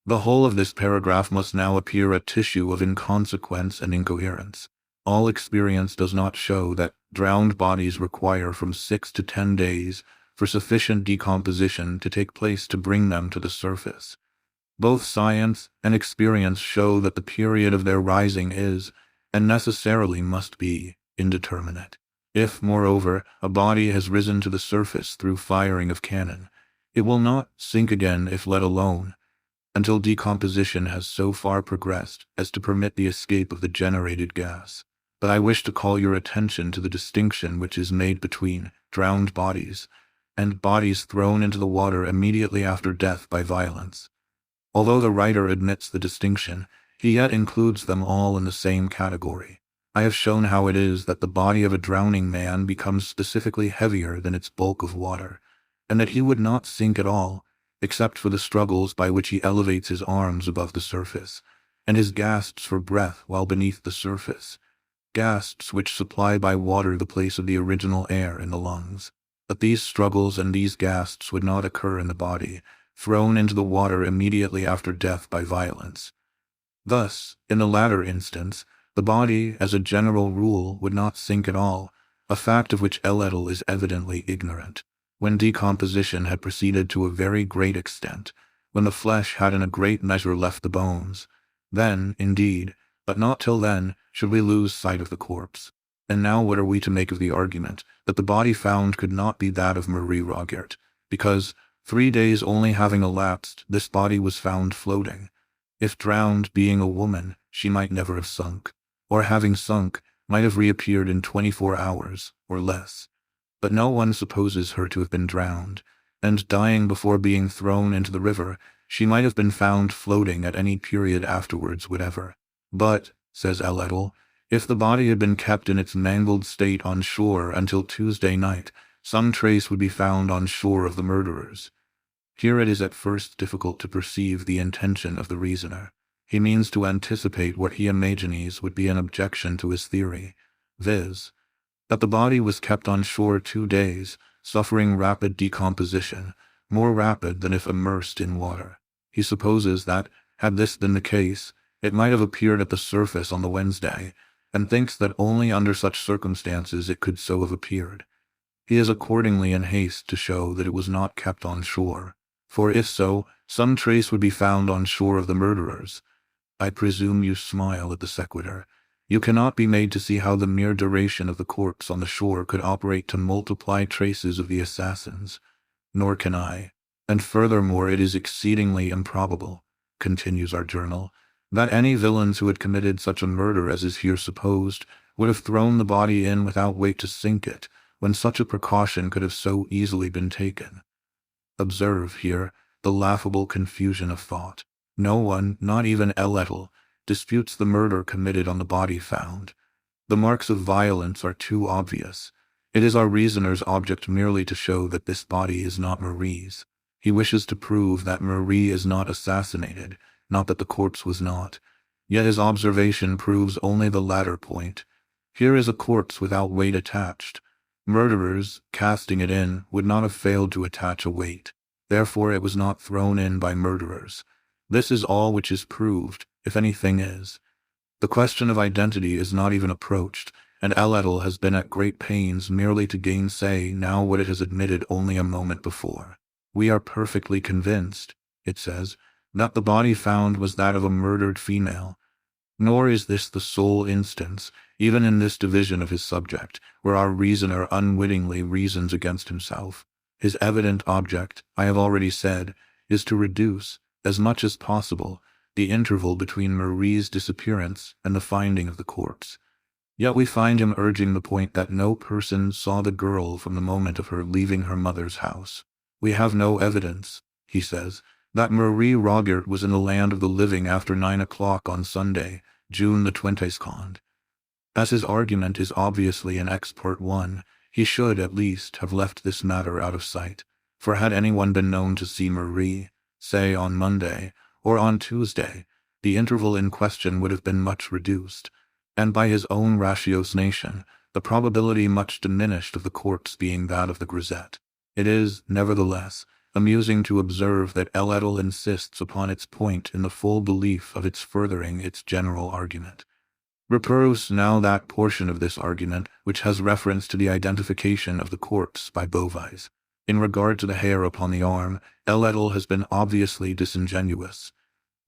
The whole of this paragraph must now appear a tissue of inconsequence and incoherence. All experience does not show that drowned bodies require from 6 to 10 days for sufficient decomposition to take place to bring them to the surface. Both science and experience show that the period of their rising is, and necessarily must be, indeterminate. If, moreover, a body has risen to the surface through firing of cannon, it will not sink again if let alone, until decomposition has so far progressed as to permit the escape of the generated gas. But I wish to call your attention to the distinction which is made between drowned bodies and bodies thrown into the water immediately after death by violence. Although the writer admits the distinction, he yet includes them all in the same category. I have shown how it is that the body of a drowning man becomes specifically heavier than its bulk of water, and that he would not sink at all, except for the struggles by which he elevates his arms above the surface, and his gasps for breath while beneath the surface, gasps which supply by water the place of the original air in the lungs. But these struggles and these gasps would not occur in the body thrown into the water immediately after death by violence. Thus, in the latter instance, the body, as a general rule, would not sink at all, a fact of which Elletel is evidently ignorant. When decomposition had proceeded to a very great extent, when the flesh had in a great measure left the bones, then, indeed, but not till then, should we lose sight of the corpse. And now what are we to make of the argument that the body found could not be that of Marie Rogêt, because, 3 days only having elapsed, this body was found floating? If drowned, being a woman, she might never have sunk, or having sunk, might have reappeared in 24 hours, or less. But no one supposes her to have been drowned, and dying before being thrown into the river, she might have been found floating at any period afterwards whatever. But, says Elletel, if the body had been kept in its mangled state on shore until Tuesday night, some trace would be found on shore of the murderers. Here it is at first difficult to perceive the intention of the reasoner. He means to anticipate what he imagines would be an objection to his theory, viz., that the body was kept on shore 2 days, suffering rapid decomposition, more rapid than if immersed in water. He supposes that, had this been the case, it might have appeared at the surface on the Wednesday, and thinks that only under such circumstances it could so have appeared. He is accordingly in haste to show that it was not kept on shore, for if so, some trace would be found on shore of the murderers. I presume you smile at the sequitur. You cannot be made to see how the mere duration of the corpse on the shore could operate to multiply traces of the assassins. Nor can I. And furthermore, it is exceedingly improbable, continues our journal, that any villains who had committed such a murder as is here supposed would have thrown the body in without weight to sink it, when such a precaution could have so easily been taken. Observe here the laughable confusion of thought. No one, not even Elletel, disputes the murder committed on the body found. The marks of violence are too obvious. It is our reasoner's object merely to show that this body is not Marie's. He wishes to prove that Marie is not assassinated, not that the corpse was not. Yet his observation proves only the latter point. Here is a corpse without weight attached. Murderers, casting it in, would not have failed to attach a weight. Therefore it was not thrown in by murderers. This is all which is proved, if anything is. The question of identity is not even approached, and Elletel has been at great pains merely to gainsay now what it has admitted only a moment before. We are perfectly convinced, it says, that the body found was that of a murdered female. Nor is this the sole instance, even in this division of his subject, where our reasoner unwittingly reasons against himself. His evident object, I have already said, is to reduce, as much as possible, the interval between Marie's disappearance and the finding of the corpse. Yet we find him urging the point that no person saw the girl from the moment of her leaving her mother's house. We have no evidence, he says, that Marie Rogêt was in the land of the living after 9 o'clock on Sunday, June the 22nd. As his argument is obviously an expert one, he should, at least, have left this matter out of sight, for had anyone been known to see Marie, say on Monday, or on Tuesday, the interval in question would have been much reduced, and by his own ratiocination, the probability much diminished of the corpse being that of the grisette. It is, nevertheless, amusing to observe that Edgar insists upon its point in the full belief of its furthering its general argument. Reperuse now that portion of this argument which has reference to the identification of the corpse by Beauvais. In regard to the hair upon the arm, Edgar has been obviously disingenuous.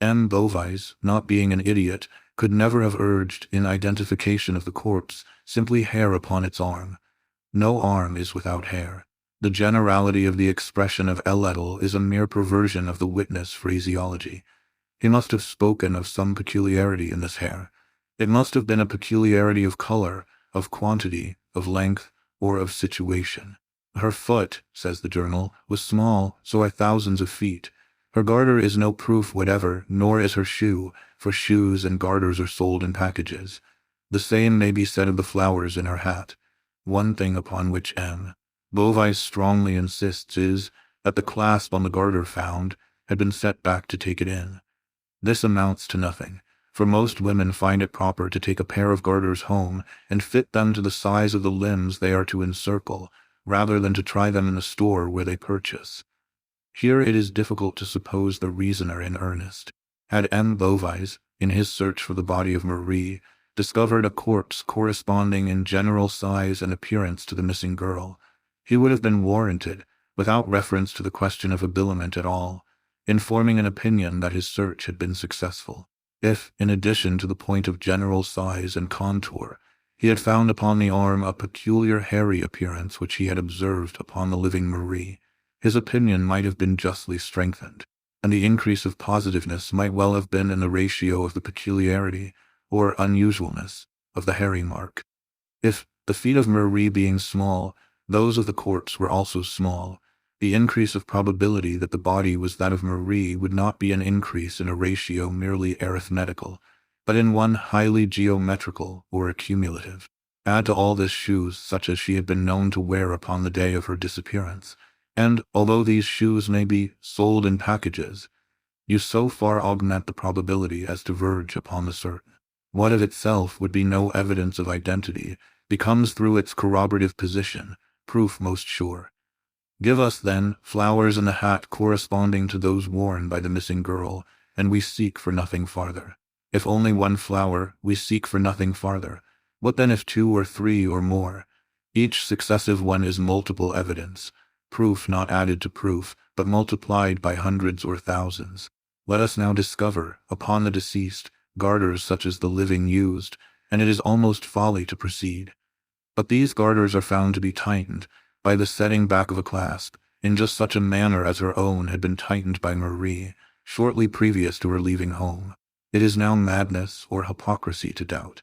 M. Beauvais, not being an idiot, could never have urged, in identification of the corpse, simply hair upon its arm. No arm is without hair. The generality of the expression of Edgar is a mere perversion of the witness phraseology. He must have spoken of some peculiarity in this hair. It must have been a peculiarity of color, of quantity, of length, or of situation. Her foot, says the journal, was small, so are thousands of feet. Her garter is no proof whatever, nor is her shoe, for shoes and garters are sold in packages. The same may be said of the flowers in her hat. One thing upon which M. Beauvais strongly insists is, that the clasp on the garter found had been set back to take it in. This amounts to nothing, for most women find it proper to take a pair of garters home and fit them to the size of the limbs they are to encircle, rather than to try them in the store where they purchase. Here it is difficult to suppose the reasoner in earnest. Had M. Beauvais, in his search for the body of Marie, discovered a corpse corresponding in general size and appearance to the missing girl, he would have been warranted, without reference to the question of habiliment at all, in forming an opinion that his search had been successful. If, in addition to the point of general size and contour, he had found upon the arm a peculiar hairy appearance which he had observed upon the living Marie, his opinion might have been justly strengthened, and the increase of positiveness might well have been in the ratio of the peculiarity, or unusualness, of the hairy mark. If, the feet of Marie being small, those of the corpse were also small, the increase of probability that the body was that of Marie would not be an increase in a ratio merely arithmetical, but in one highly geometrical or accumulative. Add to all this shoes such as she had been known to wear upon the day of her disappearance, and, although these shoes may be sold in packages, you so far augment the probability as to verge upon the certain. What of itself would be no evidence of identity becomes through its corroborative position, proof most sure. Give us, then, flowers in the hat corresponding to those worn by the missing girl, and we seek for nothing farther. If only one flower, we seek for nothing farther. What then if 2 or 3 or more? Each successive one is multiple evidence, proof not added to proof, but multiplied by hundreds or thousands. Let us now discover, upon the deceased, garters such as the living used, and it is almost folly to proceed. But these garters are found to be tightened, by the setting back of a clasp, in just such a manner as her own had been tightened by Marie, shortly previous to her leaving home. It is now madness or hypocrisy to doubt.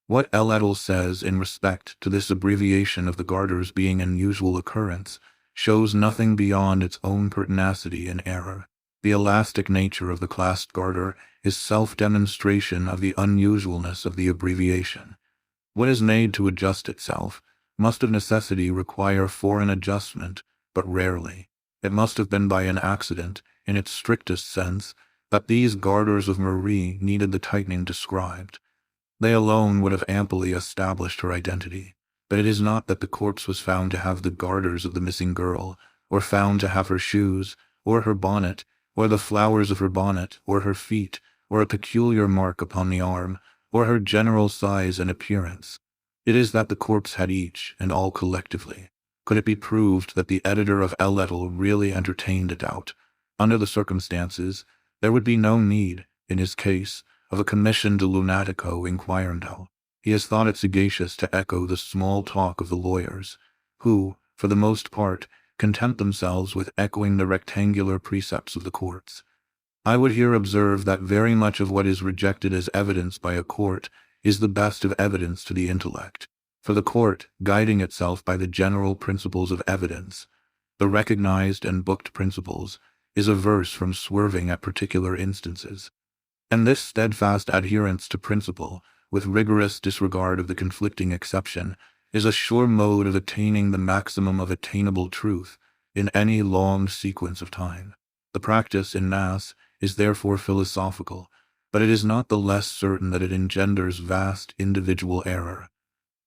What Edgar says in respect to this abbreviation of the garters being an unusual occurrence shows nothing beyond its own pertinacity and error. The elastic nature of the clasped garter is self-demonstration of the unusualness of the abbreviation. What is made to adjust itself must of necessity require foreign adjustment, but rarely. It must have been by an accident, in its strictest sense, that these garters of Marie needed the tightening described. They alone would have amply established her identity. But it is not that the corpse was found to have the garters of the missing girl, or found to have her shoes, or her bonnet, or the flowers of her bonnet, or her feet, or a peculiar mark upon the arm, or her general size and appearance. It is that the corpse had each, and all collectively. Could it be proved that the editor of Edgar really entertained a doubt? Under the circumstances, there would be no need, in his case, of a commission de lunatico inquirendo. He has thought it sagacious to echo the small talk of the lawyers, who, for the most part, content themselves with echoing the rectangular precepts of the courts. I would here observe that very much of what is rejected as evidence by a court is the best of evidence to the intellect. For the court, guiding itself by the general principles of evidence, the recognized and booked principles, is averse from swerving at particular instances. And this steadfast adherence to principle, with rigorous disregard of the conflicting exception, is a sure mode of attaining the maximum of attainable truth in any long sequence of time. The practice, in mass, is therefore philosophical, but it is not the less certain that it engenders vast individual error.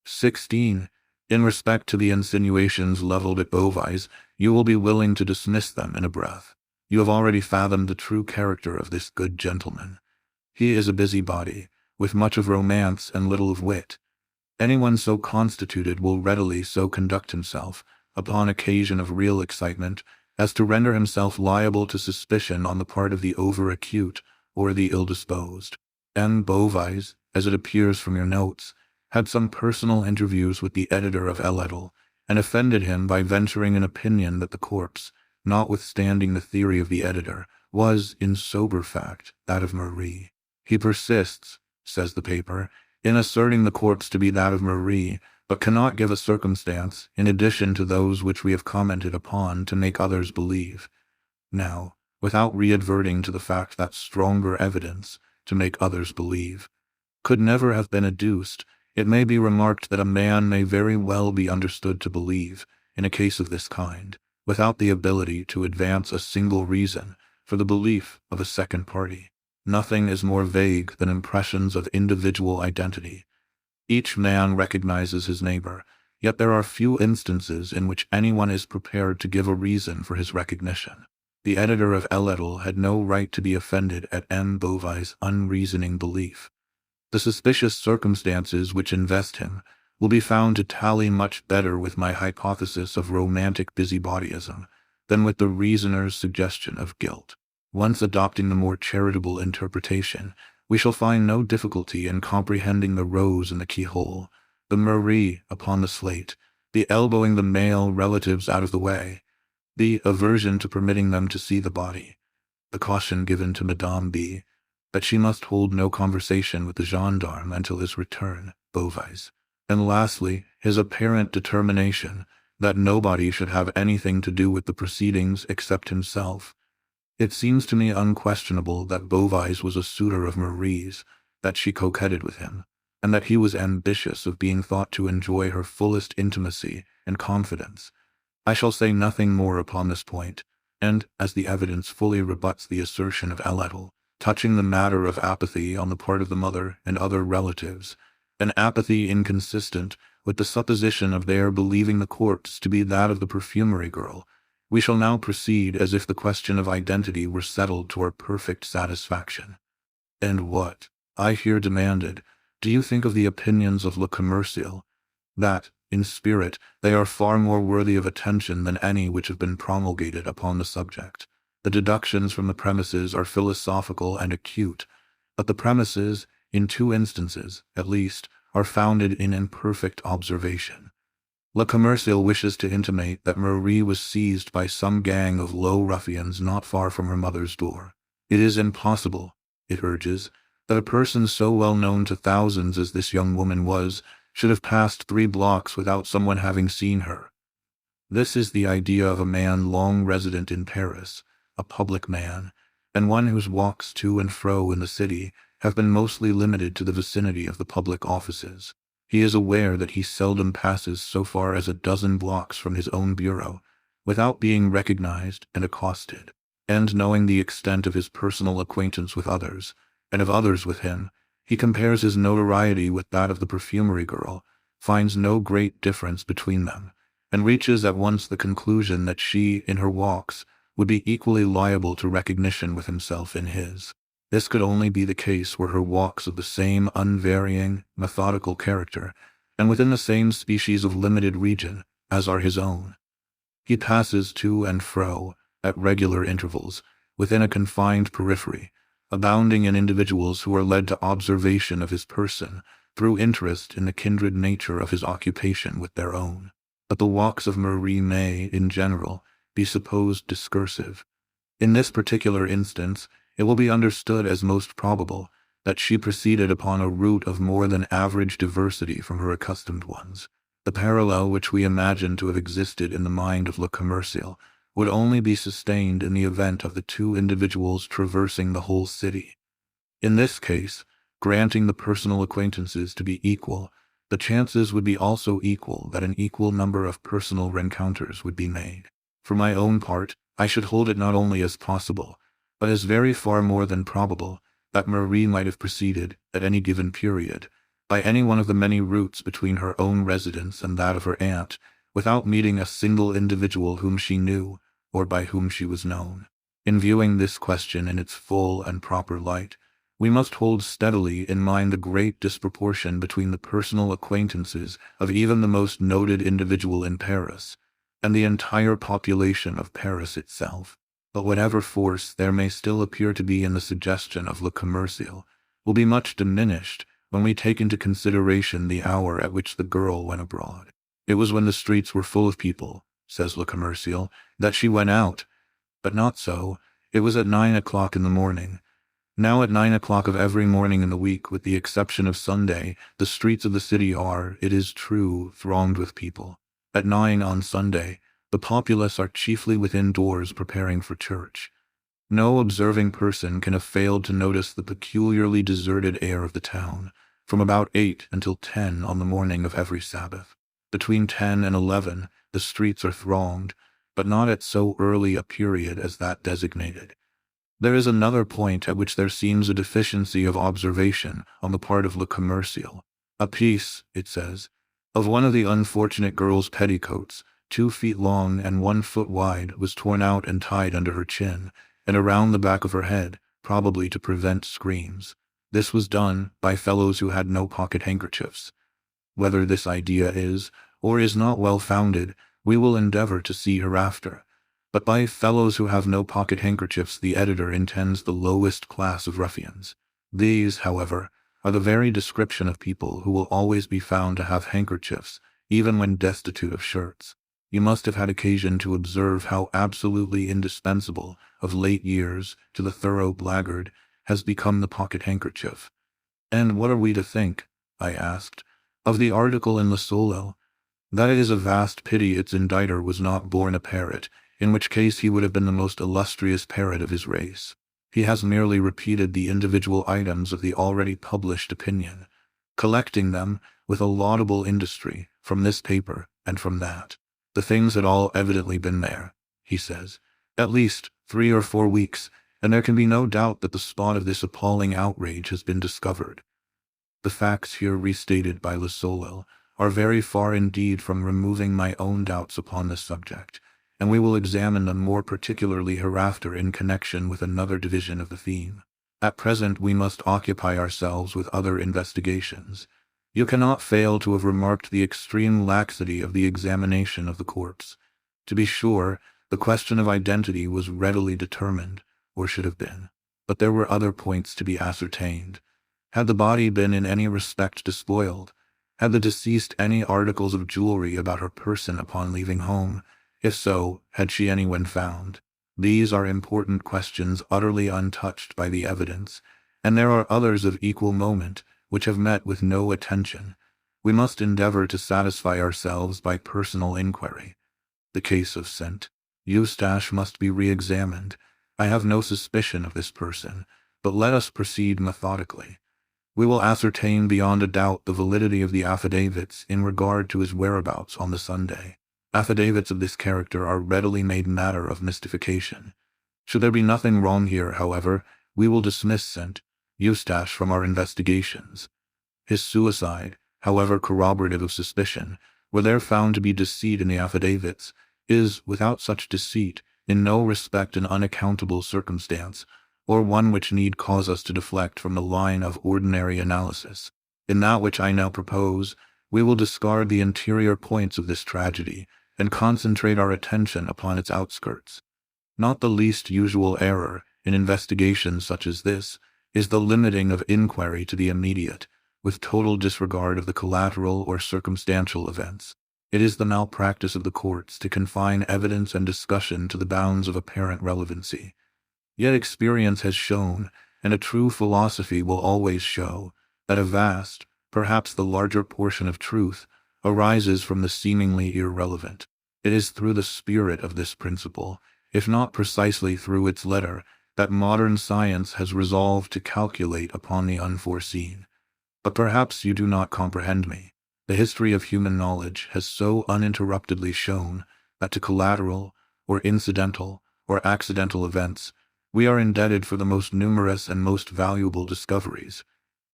16. In respect to the insinuations leveled at Beauvais, you will be willing to dismiss them in a breath. You have already fathomed the true character of this good gentleman. He is a busybody, with much of romance and little of wit. Anyone so constituted will readily so conduct himself, upon occasion of real excitement, as to render himself liable to suspicion on the part of the over-acute or the ill-disposed. M. Beauvais, as it appears from your notes, had some personal interviews with the editor of Allittl, and offended him by venturing an opinion that the corpse, notwithstanding the theory of the editor, was, in sober fact, that of Marie. He persists, says the paper, in asserting the corpse to be that of Marie, but cannot give a circumstance, in addition to those which we have commented upon, to make others believe. Now, without readverting to the fact that stronger evidence, to make others believe, could never have been adduced, it may be remarked that a man may very well be understood to believe, in a case of this kind, without the ability to advance a single reason for the belief of a second party. Nothing is more vague than impressions of individual identity. Each man recognizes his neighbor, yet there are few instances in which anyone is prepared to give a reason for his recognition. The editor of Allittl had no right to be offended at M. Beauvais' unreasoning belief. The suspicious circumstances which invest him will be found to tally much better with my hypothesis of romantic busybodyism than with the reasoner's suggestion of guilt. Once adopting the more charitable interpretation, we shall find no difficulty in comprehending the rose in the keyhole, the Marie upon the slate, the elbowing the male relatives out of the way, the aversion to permitting them to see the body, the caution given to Madame B. that she must hold no conversation with the gendarme until his return, Beauvais, and lastly, his apparent determination that nobody should have anything to do with the proceedings except himself. It seems to me unquestionable that Beauvais was a suitor of Marie's, that she coquetted with him, and that he was ambitious of being thought to enjoy her fullest intimacy and confidence. I shall say nothing more upon this point, and, as the evidence fully rebuts the assertion of Allittl, touching the matter of apathy on the part of the mother and other relatives, an apathy inconsistent with the supposition of their believing the corpse to be that of the perfumery girl, we shall now proceed as if the question of identity were settled to our perfect satisfaction. And what, I here demanded, do you think of the opinions of Le Commerciel? That, in spirit, they are far more worthy of attention than any which have been promulgated upon the subject. The deductions from the premises are philosophical and acute, but the premises, in 2 instances, at least, are founded in imperfect observation. Le Commerciel wishes to intimate that Marie was seized by some gang of low ruffians not far from her mother's door. It is impossible, it urges, that a person so well known to thousands as this young woman was, should have passed 3 blocks without someone having seen her. This is the idea of a man long resident in Paris, a public man, and one whose walks to and fro in the city have been mostly limited to the vicinity of the public offices. He is aware that he seldom passes so far as a dozen blocks from his own bureau, without being recognized and accosted, and knowing the extent of his personal acquaintance with others, and of others with him, he compares his notoriety with that of the perfumery girl, finds no great difference between them, and reaches at once the conclusion that she, in her walks, would be equally liable to recognition with himself in his. This could only be the case were her walks of the same unvarying, methodical character, and within the same species of limited region, as are his own. He passes to and fro, at regular intervals, within a confined periphery, abounding in individuals who are led to observation of his person, through interest in the kindred nature of his occupation with their own. But the walks of Marie may, in general, be supposed discursive. In this particular instance, it will be understood as most probable that she proceeded upon a route of more than average diversity from her accustomed ones. The parallel which we imagine to have existed in the mind of Le Commerciel would only be sustained in the event of the 2 individuals traversing the whole city. In this case, granting the personal acquaintances to be equal, the chances would be also equal that an equal number of personal rencounters would be made. For my own part, I should hold it not only as possible, but is very far more than probable that Marie might have proceeded, at any given period, by any one of the many routes between her own residence and that of her aunt, without meeting a single individual whom she knew, or by whom she was known. In viewing this question in its full and proper light, we must hold steadily in mind the great disproportion between the personal acquaintances of even the most noted individual in Paris, and the entire population of Paris itself. But whatever force there may still appear to be in the suggestion of Le Commercial will be much diminished when we take into consideration the hour at which the girl went abroad. It was when the streets were full of people, says Le Commercial, that she went out, but not so. It was at 9 o'clock in the morning. Now at 9 o'clock of every morning in the week, with the exception of Sunday, the streets of the city are, it is true, thronged with people. At 9 on Sunday, the populace are chiefly within doors preparing for church. No observing person can have failed to notice the peculiarly deserted air of the town, from about 8 until 10 on the morning of every Sabbath. Between 10 and 11, the streets are thronged, but not at so early a period as that designated. There is another point at which there seems a deficiency of observation on the part of Le Commercial. A piece, it says, of one of the unfortunate girl's petticoats, 2 feet long and 1 foot wide, was torn out and tied under her chin, and around the back of her head, probably to prevent screams. This was done by fellows who had no pocket handkerchiefs. Whether this idea is, or is not well founded, we will endeavor to see hereafter. But by fellows who have no pocket handkerchiefs the editor intends the lowest class of ruffians. These, however, are the very description of people who will always be found to have handkerchiefs, even when destitute of shirts. You must have had occasion to observe how absolutely indispensable, of late years, to the thorough blackguard, has become the pocket handkerchief. And what are we to think, I asked, of the article in Le Soleil? That it is a vast pity its inditer was not born a parrot, in which case he would have been the most illustrious parrot of his race. He has merely repeated the individual items of the already published opinion, collecting them, with a laudable industry, from this paper and from that. The things had all evidently been there, he says, at least 3 or 4 weeks, and there can be no doubt that the spot of this appalling outrage has been discovered. The facts here restated by Le Soleil are very far indeed from removing my own doubts upon this subject, and we will examine them more particularly hereafter in connection with another division of the theme. At present we must occupy ourselves with other investigations. You cannot fail to have remarked the extreme laxity of the examination of the corpse. To be sure, the question of identity was readily determined, or should have been, but there were other points to be ascertained. Had the body been in any respect despoiled? Had the deceased any articles of jewelry about her person upon leaving home? If so, had she any when found? These are important questions utterly untouched by the evidence, and there are others of equal moment which have met with no attention. We must endeavor to satisfy ourselves by personal inquiry. The case of Saint Eustache must be re-examined. I have no suspicion of this person, but let us proceed methodically. We will ascertain beyond a doubt the validity of the affidavits in regard to his whereabouts on the Sunday. Affidavits of this character are readily made matter of mystification. Should there be nothing wrong here, however, we will dismiss Saint Eustache from our investigations. His suicide, however corroborative of suspicion, were there found to be deceit in the affidavits, is, without such deceit, in no respect an unaccountable circumstance, or one which need cause us to deflect from the line of ordinary analysis. In that which I now propose, we will discard the interior points of this tragedy, and concentrate our attention upon its outskirts. Not the least usual error, in investigations such as this, is the limiting of inquiry to the immediate, with total disregard of the collateral or circumstantial events. It is the malpractice of the courts to confine evidence and discussion to the bounds of apparent relevancy. Yet experience has shown, and a true philosophy will always show, that a vast, perhaps the larger portion of truth, arises from the seemingly irrelevant. It is through the spirit of this principle, if not precisely through its letter, that modern science has resolved to calculate upon the unforeseen. But perhaps you do not comprehend me. The history of human knowledge has so uninterruptedly shown that to collateral, or incidental, or accidental events, We are indebted for the most numerous and most valuable discoveries,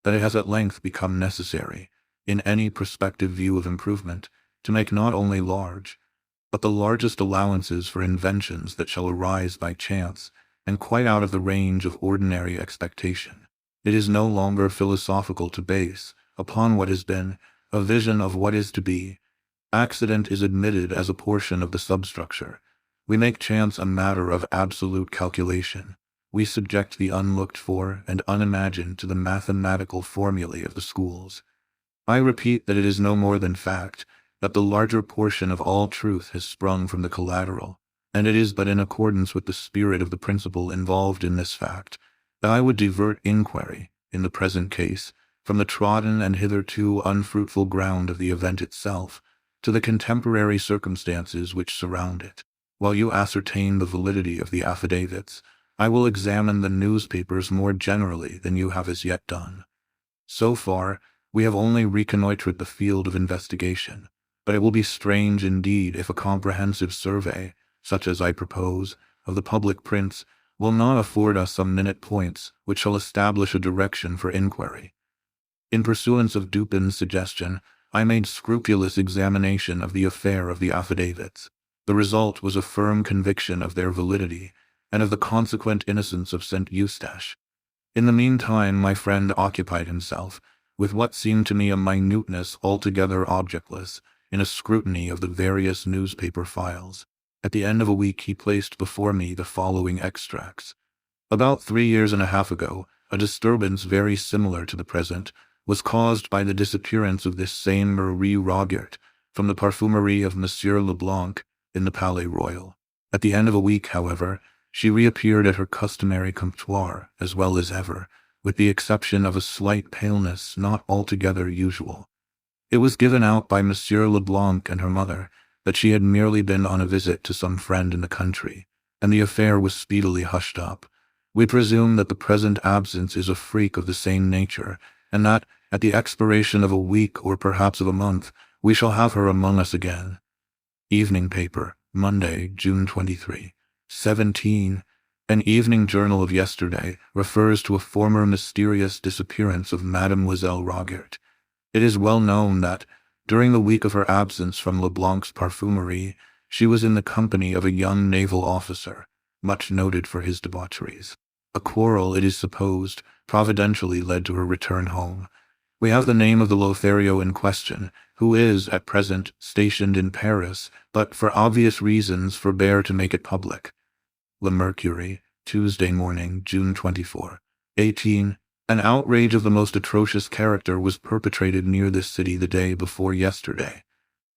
that it has at length become necessary, in any prospective view of improvement, to make not only large, but the largest allowances for inventions that shall arise by chance, and quite out of the range of ordinary expectation. It is no longer philosophical to base, upon what has been, a vision of what is to be. Accident is admitted as a portion of the substructure. We make chance a matter of absolute calculation. We subject the unlooked for and unimagined to the mathematical formulae of the schools. I repeat that it is no more than fact that the larger portion of all truth has sprung from the collateral, and it is but in accordance with the spirit of the principle involved in this fact that I would divert inquiry, in the present case, from the trodden and hitherto unfruitful ground of the event itself to the contemporary circumstances which surround it. While you ascertain the validity of the affidavits, I will examine the newspapers more generally than you have as yet done. So far, we have only reconnoitred the field of investigation, but it will be strange indeed if a comprehensive survey, such as I propose, of the public prints, will not afford us some minute points which shall establish a direction for inquiry. In pursuance of Dupin's suggestion, I made scrupulous examination of the affair of the affidavits. The result was a firm conviction of their validity, and of the consequent innocence of St. Eustache. In the meantime, my friend occupied himself, with what seemed to me a minuteness altogether objectless, in a scrutiny of the various newspaper files. At the end of a week he placed before me the following extracts. About 3 years and a half ago, a disturbance very similar to the present was caused by the disappearance of this same Marie Rogêt from the parfumerie of Monsieur Leblanc in the Palais Royal. At the end of a week, however, she reappeared at her customary comptoir as well as ever, with the exception of a slight paleness not altogether usual. It was given out by Monsieur Leblanc and her mother that she had merely been on a visit to some friend in the country, and the affair was speedily hushed up. We presume that the present absence is a freak of the same nature, and that, at the expiration of a week or perhaps of a month, we shall have her among us again. Evening paper, Monday, June 23, 17. An evening journal of yesterday refers to a former mysterious disappearance of Mademoiselle Rogêt. It is well known that, during the week of her absence from Leblanc's parfumerie, she was in the company of a young naval officer, much noted for his debaucheries. A quarrel, it is supposed, providentially led to her return home. We have the name of the Lothario in question, who is, at present, stationed in Paris, but for obvious reasons forbear to make it public. Le Mercury, Tuesday morning, June 24, 18. An outrage of the most atrocious character was perpetrated near this city the day before yesterday.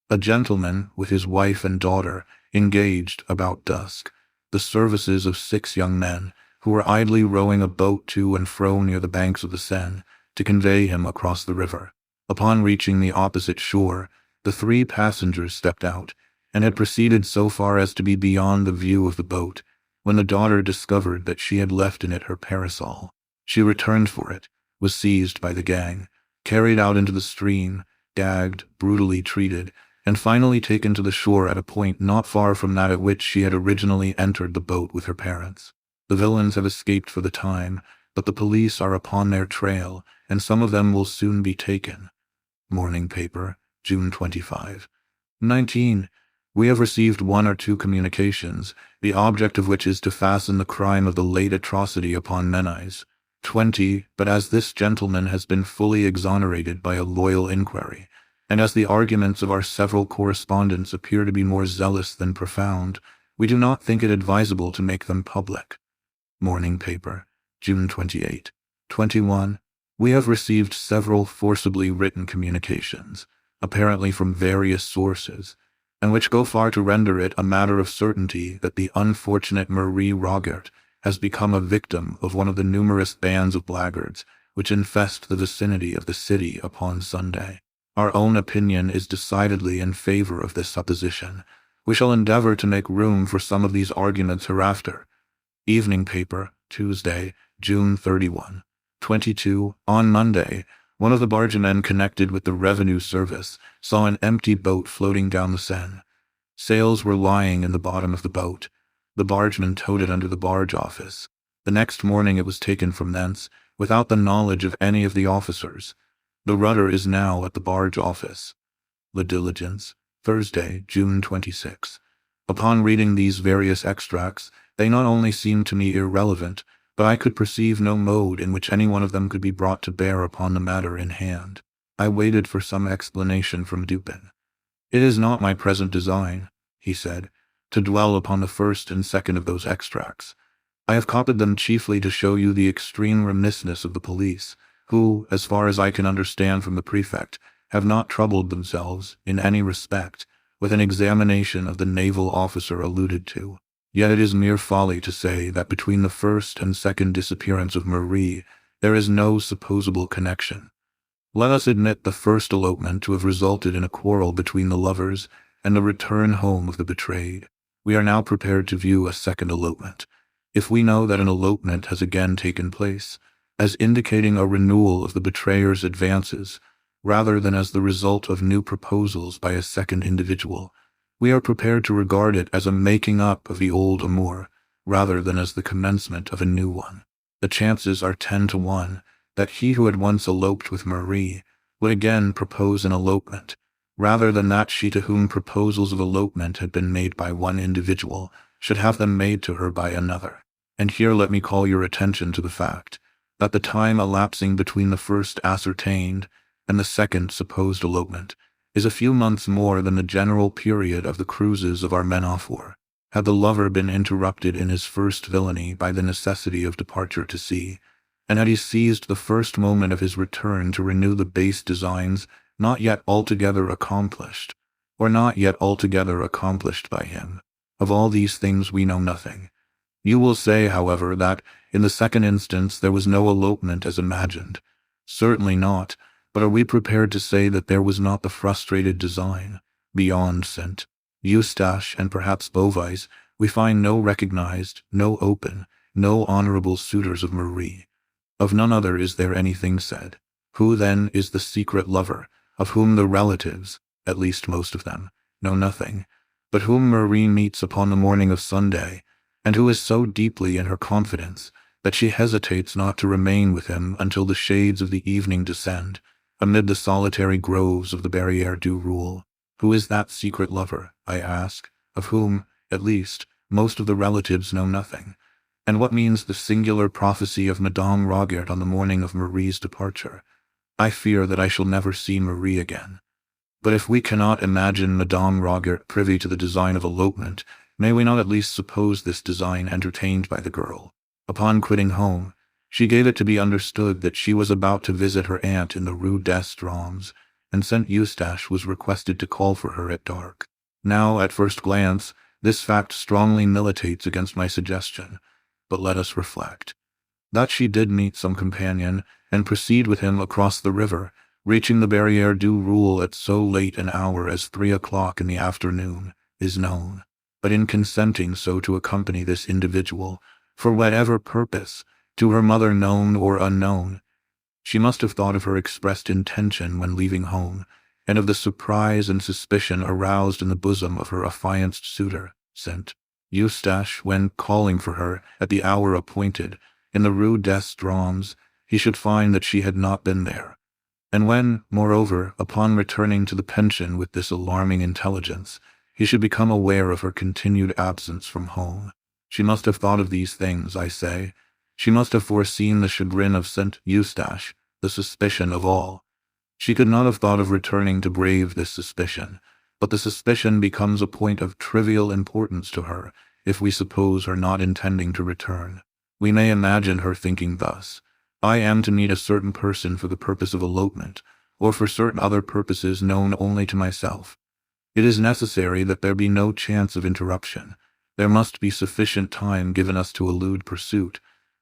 A gentleman, with his wife and daughter, engaged, about dusk, the services of 6 young men, who were idly rowing a boat to and fro near the banks of the Seine, to convey him across the river. Upon reaching the opposite shore, the 3 passengers stepped out, and had proceeded so far as to be beyond the view of the boat, when the daughter discovered that she had left in it her parasol. She returned for it, was seized by the gang, carried out into the stream, gagged, brutally treated, and finally taken to the shore at a point not far from that at which she had originally entered the boat with her parents. The villains have escaped for the time, but the police are upon their trail, and some of them will soon be taken. Morning paper, June 25. 19. We have received 1 or 2 communications, the object of which is to fasten the crime of the late atrocity upon Menis. 20. But as this gentleman has been fully exonerated by a loyal inquiry, and as the arguments of our several correspondents appear to be more zealous than profound, we do not think it advisable to make them public. Morning paper, June 28. 21. We have received several forcibly written communications, apparently from various sources, and which go far to render it a matter of certainty that the unfortunate Marie Rogêt has become a victim of one of the numerous bands of blackguards which infest the vicinity of the city upon Sunday. Our own opinion is decidedly in favor of this supposition. We shall endeavor to make room for some of these arguments hereafter. Evening paper, Tuesday, June 31, 22. On Monday, one of the bargemen connected with the revenue service saw an empty boat floating down the Seine. Sails were lying in the bottom of the boat. The bargeman towed it under the barge office. The next morning it was taken from thence, without the knowledge of any of the officers. The rudder is now at the barge office. La Diligence, Thursday, June 26. Upon reading these various extracts, they not only seemed to me irrelevant, but I could perceive no mode in which any one of them could be brought to bear upon the matter in hand. I waited for some explanation from Dupin. "It is not my present design," he said, "to dwell upon the first and second of those extracts. I have copied them chiefly to show you the extreme remissness of the police, who, as far as I can understand from the prefect, have not troubled themselves, in any respect, with an examination of the naval officer alluded to. Yet it is mere folly to say that between the first and second disappearance of Marie there is no supposable connection. Let us admit the first elopement to have resulted in a quarrel between the lovers and the return home of the betrayed. We are now prepared to view a second elopement. If we know that an elopement has again taken place, as indicating a renewal of the betrayer's advances, rather than as the result of new proposals by a second individual, we are prepared to regard it as a making up of the old amour, rather than as the commencement of a new one. The chances are 10 to 1 that he who had once eloped with Marie would again propose an elopement, rather than that she to whom proposals of elopement had been made by one individual should have them made to her by another. And here let me call your attention to the fact that the time elapsing between the first ascertained and the second supposed elopement is a few months more than the general period of the cruises of our men-of-war. Had the lover been interrupted in his first villainy by the necessity of departure to sea, and had he seized the first moment of his return to renew the base designs not yet altogether accomplished, or not yet altogether accomplished by him, of all these things we know nothing. You will say, however, that, in the second instance, there was no elopement as imagined. Certainly not, but are we prepared to say that there was not the frustrated design? Beyond Saint Eustache and perhaps Beauvais, we find no recognized, no open, no honorable suitors of Marie. Of none other is there anything said. Who, then, is the secret lover, of whom the relatives, at least most of them, know nothing, but whom Marie meets upon the morning of Sunday, and who is so deeply in her confidence that she hesitates not to remain with him until the shades of the evening descend, amid the solitary groves of the Barrière du Roule? Who is that secret lover, I ask, of whom, at least, most of the relatives know nothing? And what means the singular prophecy of Madame Rogêt on the morning of Marie's departure? I fear that I shall never see Marie again. But if we cannot imagine Madame Rogêt privy to the design of elopement, may we not at least suppose this design entertained by the girl? Upon quitting home, she gave it to be understood that she was about to visit her aunt in the Rue des Drômes, and Saint Eustache was requested to call for her at dark. Now, at first glance, this fact strongly militates against my suggestion, but let us reflect. That she did meet some companion, and proceed with him across the river, reaching the Barrière du Roule at so late an hour as 3 o'clock in the afternoon, is known. But in consenting so to accompany this individual, for whatever purpose, to her mother known or unknown, she must have thought of her expressed intention when leaving home, and of the surprise and suspicion aroused in the bosom of her affianced suitor, Saint Eustache, when calling for her at the hour appointed, in the Rue des Drômes, he should find that she had not been there. And when, moreover, upon returning to the pension with this alarming intelligence, he should become aware of her continued absence from home. She must have thought of these things, I say. She must have foreseen the chagrin of Saint Eustache, the suspicion of all. She could not have thought of returning to brave this suspicion, but the suspicion becomes a point of trivial importance to her if we suppose her not intending to return. We may imagine her thinking thus: I am to meet a certain person for the purpose of elopement, or for certain other purposes known only to myself. It is necessary that there be no chance of interruption. There must be sufficient time given us to elude pursuit.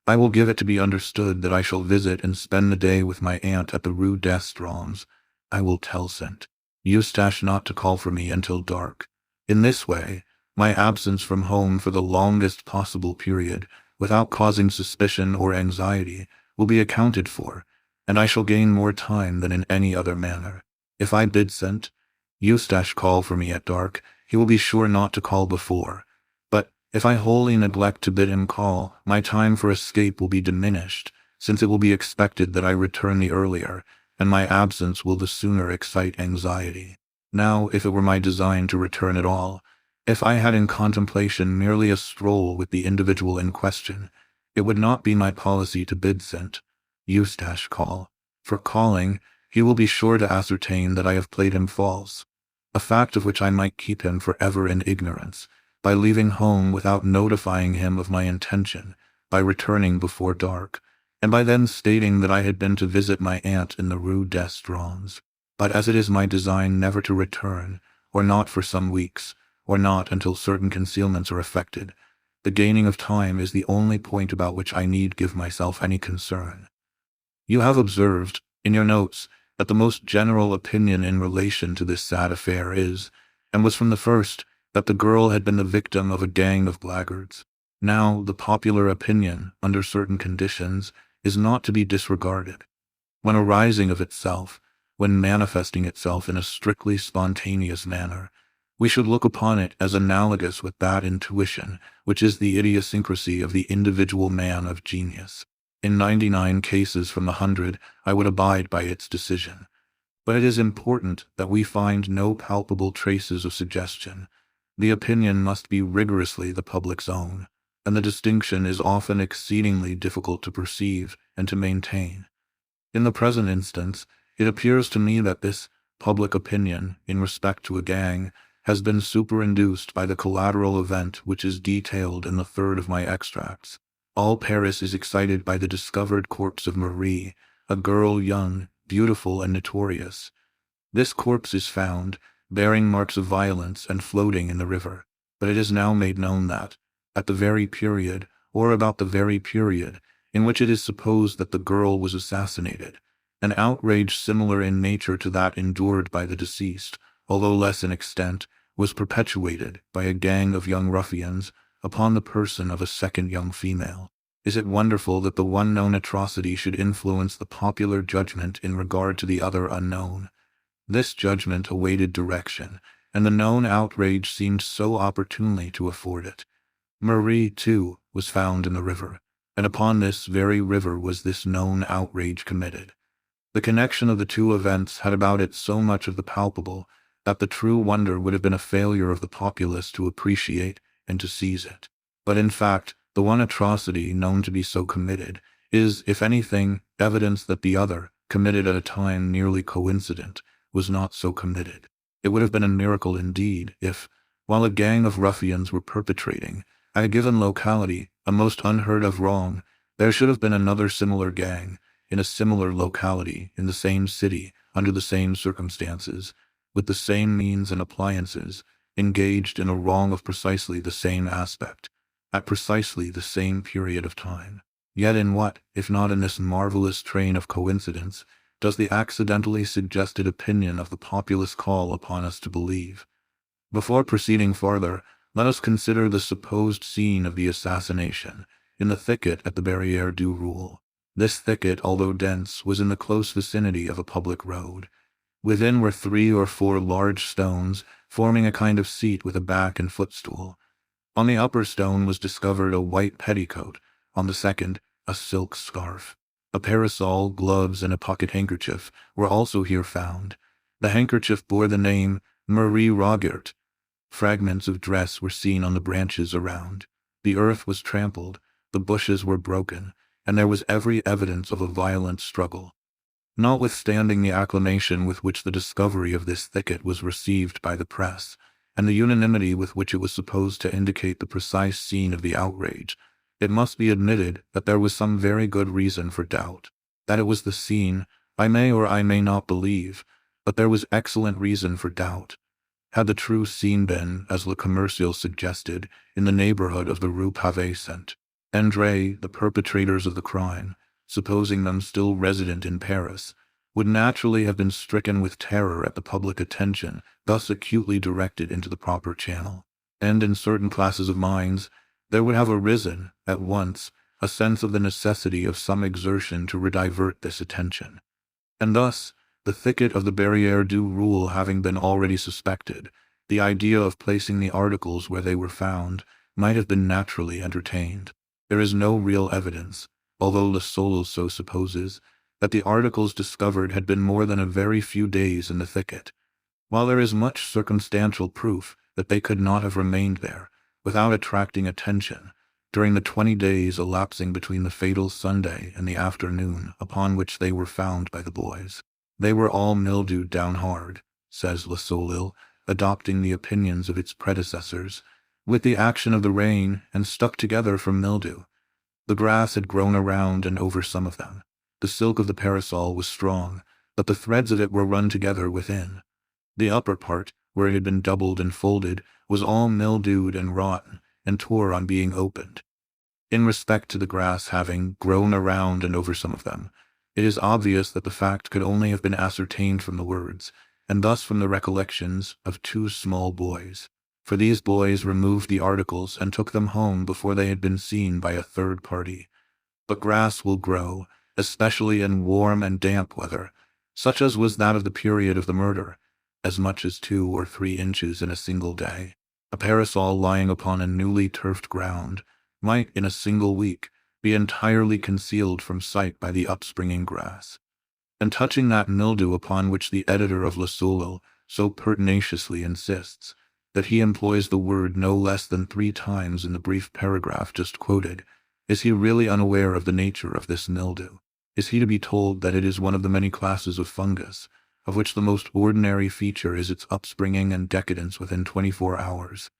I will give it to be understood that I shall visit and spend the day with my aunt at the Rue des Drômes. I will tell Saint Eustache not to call for me until dark. In this way, my absence from home for the longest possible period, without causing suspicion or anxiety, will be accounted for, and I shall gain more time than in any other manner. If I bid Saint Eustache call for me at dark, he will be sure not to call before. But If I wholly neglect to bid him call, my time for escape will be diminished, since it will be expected that I return the earlier, and my absence will the sooner excite anxiety. Now, if it were my design to return at all, if I had in contemplation merely a stroll with the individual in question, it would not be my policy to bid St. Eustache call. For calling, he will be sure to ascertain that I have played him false, a fact of which I might keep him forever in ignorance, by leaving home without notifying him of my intention, by returning before dark, and by then stating that I had been to visit my aunt in the Rue d'Estrons. But as it is my design never to return, or not for some weeks, or not until certain concealments are effected, the gaining of time is the only point about which I need give myself any concern. You have observed, in your notes, that the most general opinion in relation to this sad affair is, and was from the first, that the girl had been the victim of a gang of blackguards. Now, the popular opinion, under certain conditions, is not to be disregarded. When arising of itself, when manifesting itself in a strictly spontaneous manner, we should look upon it as analogous with that intuition which is the idiosyncrasy of the individual man of genius. In 99 cases from 100, I would abide by its decision. But it is important that we find no palpable traces of suggestion. The opinion must be rigorously the public's own, and the distinction is often exceedingly difficult to perceive and to maintain. In the present instance, it appears to me that this public opinion, in respect to a gang, has been superinduced by the collateral event which is detailed in the third of my extracts. All Paris is excited by the discovered corpse of Marie, a girl young, beautiful, and notorious. This corpse is found, bearing marks of violence and floating in the river, but it is now made known that, at the very period, or about the very period, in which it is supposed that the girl was assassinated, an outrage similar in nature to that endured by the deceased, although less in extent, was perpetuated by a gang of young ruffians upon the person of a second young female. Is it wonderful that the one known atrocity should influence the popular judgment in regard to the other unknown? This judgment awaited direction, and the known outrage seemed so opportunely to afford it. Marie, too, was found in the river, and upon this very river was this known outrage committed. The connection of the two events had about it so much of the palpable that the true wonder would have been a failure of the populace to appreciate and to seize it. But in fact, the one atrocity known to be so committed is, if anything, evidence that the other, committed at a time nearly coincident, was not so committed. It would have been a miracle indeed if, while a gang of ruffians were perpetrating, at a given locality, a most unheard of wrong, there should have been another similar gang, in a similar locality, in the same city, under the same circumstances, with the same means and appliances, engaged in a wrong of precisely the same aspect, at precisely the same period of time. Yet in what, if not in this marvelous train of coincidence, does the accidentally suggested opinion of the populace call upon us to believe? Before proceeding farther, let us consider the supposed scene of the assassination, in the thicket at the Barrière du Roule. This thicket, although dense, was in the close vicinity of a public road. Within were 3 or 4 large stones, forming a kind of seat with a back and footstool. On the upper stone was discovered a white petticoat, on the second, a silk scarf. A parasol, gloves, and a pocket handkerchief were also here found. The handkerchief bore the name Marie Rogêt. Fragments of dress were seen on the branches around. The earth was trampled, the bushes were broken, and there was every evidence of a violent struggle. Notwithstanding the acclamation with which the discovery of this thicket was received by the press, and the unanimity with which it was supposed to indicate the precise scene of the outrage, it must be admitted that there was some very good reason for doubt. That it was the scene, I may or I may not believe, but there was excellent reason for doubt. Had the true scene been, as Le Commercial suggested, in the neighborhood of the Rue Pavée Saint André, the perpetrators of the crime, supposing them still resident in Paris, would naturally have been stricken with terror at the public attention thus acutely directed into the proper channel, and in certain classes of minds there would have arisen, at once, a sense of the necessity of some exertion to redivert this attention. And thus, the thicket of the Barrière du Roule having been already suspected, the idea of placing the articles where they were found might have been naturally entertained. There is no real evidence, although Le Soleil so supposes, that the articles discovered had been more than a very few days in the thicket, while there is much circumstantial proof that they could not have remained there, without attracting attention, during the 20 days elapsing between the fatal Sunday and the afternoon upon which they were found by the boys. They were all mildewed down hard, says Le Soleil, adopting the opinions of its predecessors, with the action of the rain, and stuck together from mildew. The grass had grown around and over some of them. The silk of the parasol was strong, but the threads of it were run together within. The upper part, where it had been doubled and folded, was all mildewed and rotten, and tore on being opened. In respect to the grass having grown around and over some of them, it is obvious that the fact could only have been ascertained from the words, and thus from the recollections of 2 small boys. For these boys removed the articles and took them home before they had been seen by a third party. But grass will grow, especially in warm and damp weather, such as was that of the period of the murder, as much as 2 or 3 inches in a single day. A parasol lying upon a newly turfed ground might, in a single week, be entirely concealed from sight by the upspringing grass. And touching that mildew upon which the editor of Le Soleil so pertinaciously insists, that he employs the word no less than 3 times in the brief paragraph just quoted, is he really unaware of the nature of this mildew? Is he to be told that it is one of the many classes of fungus, of which the most ordinary feature is its upspringing and decadence within 24 hours?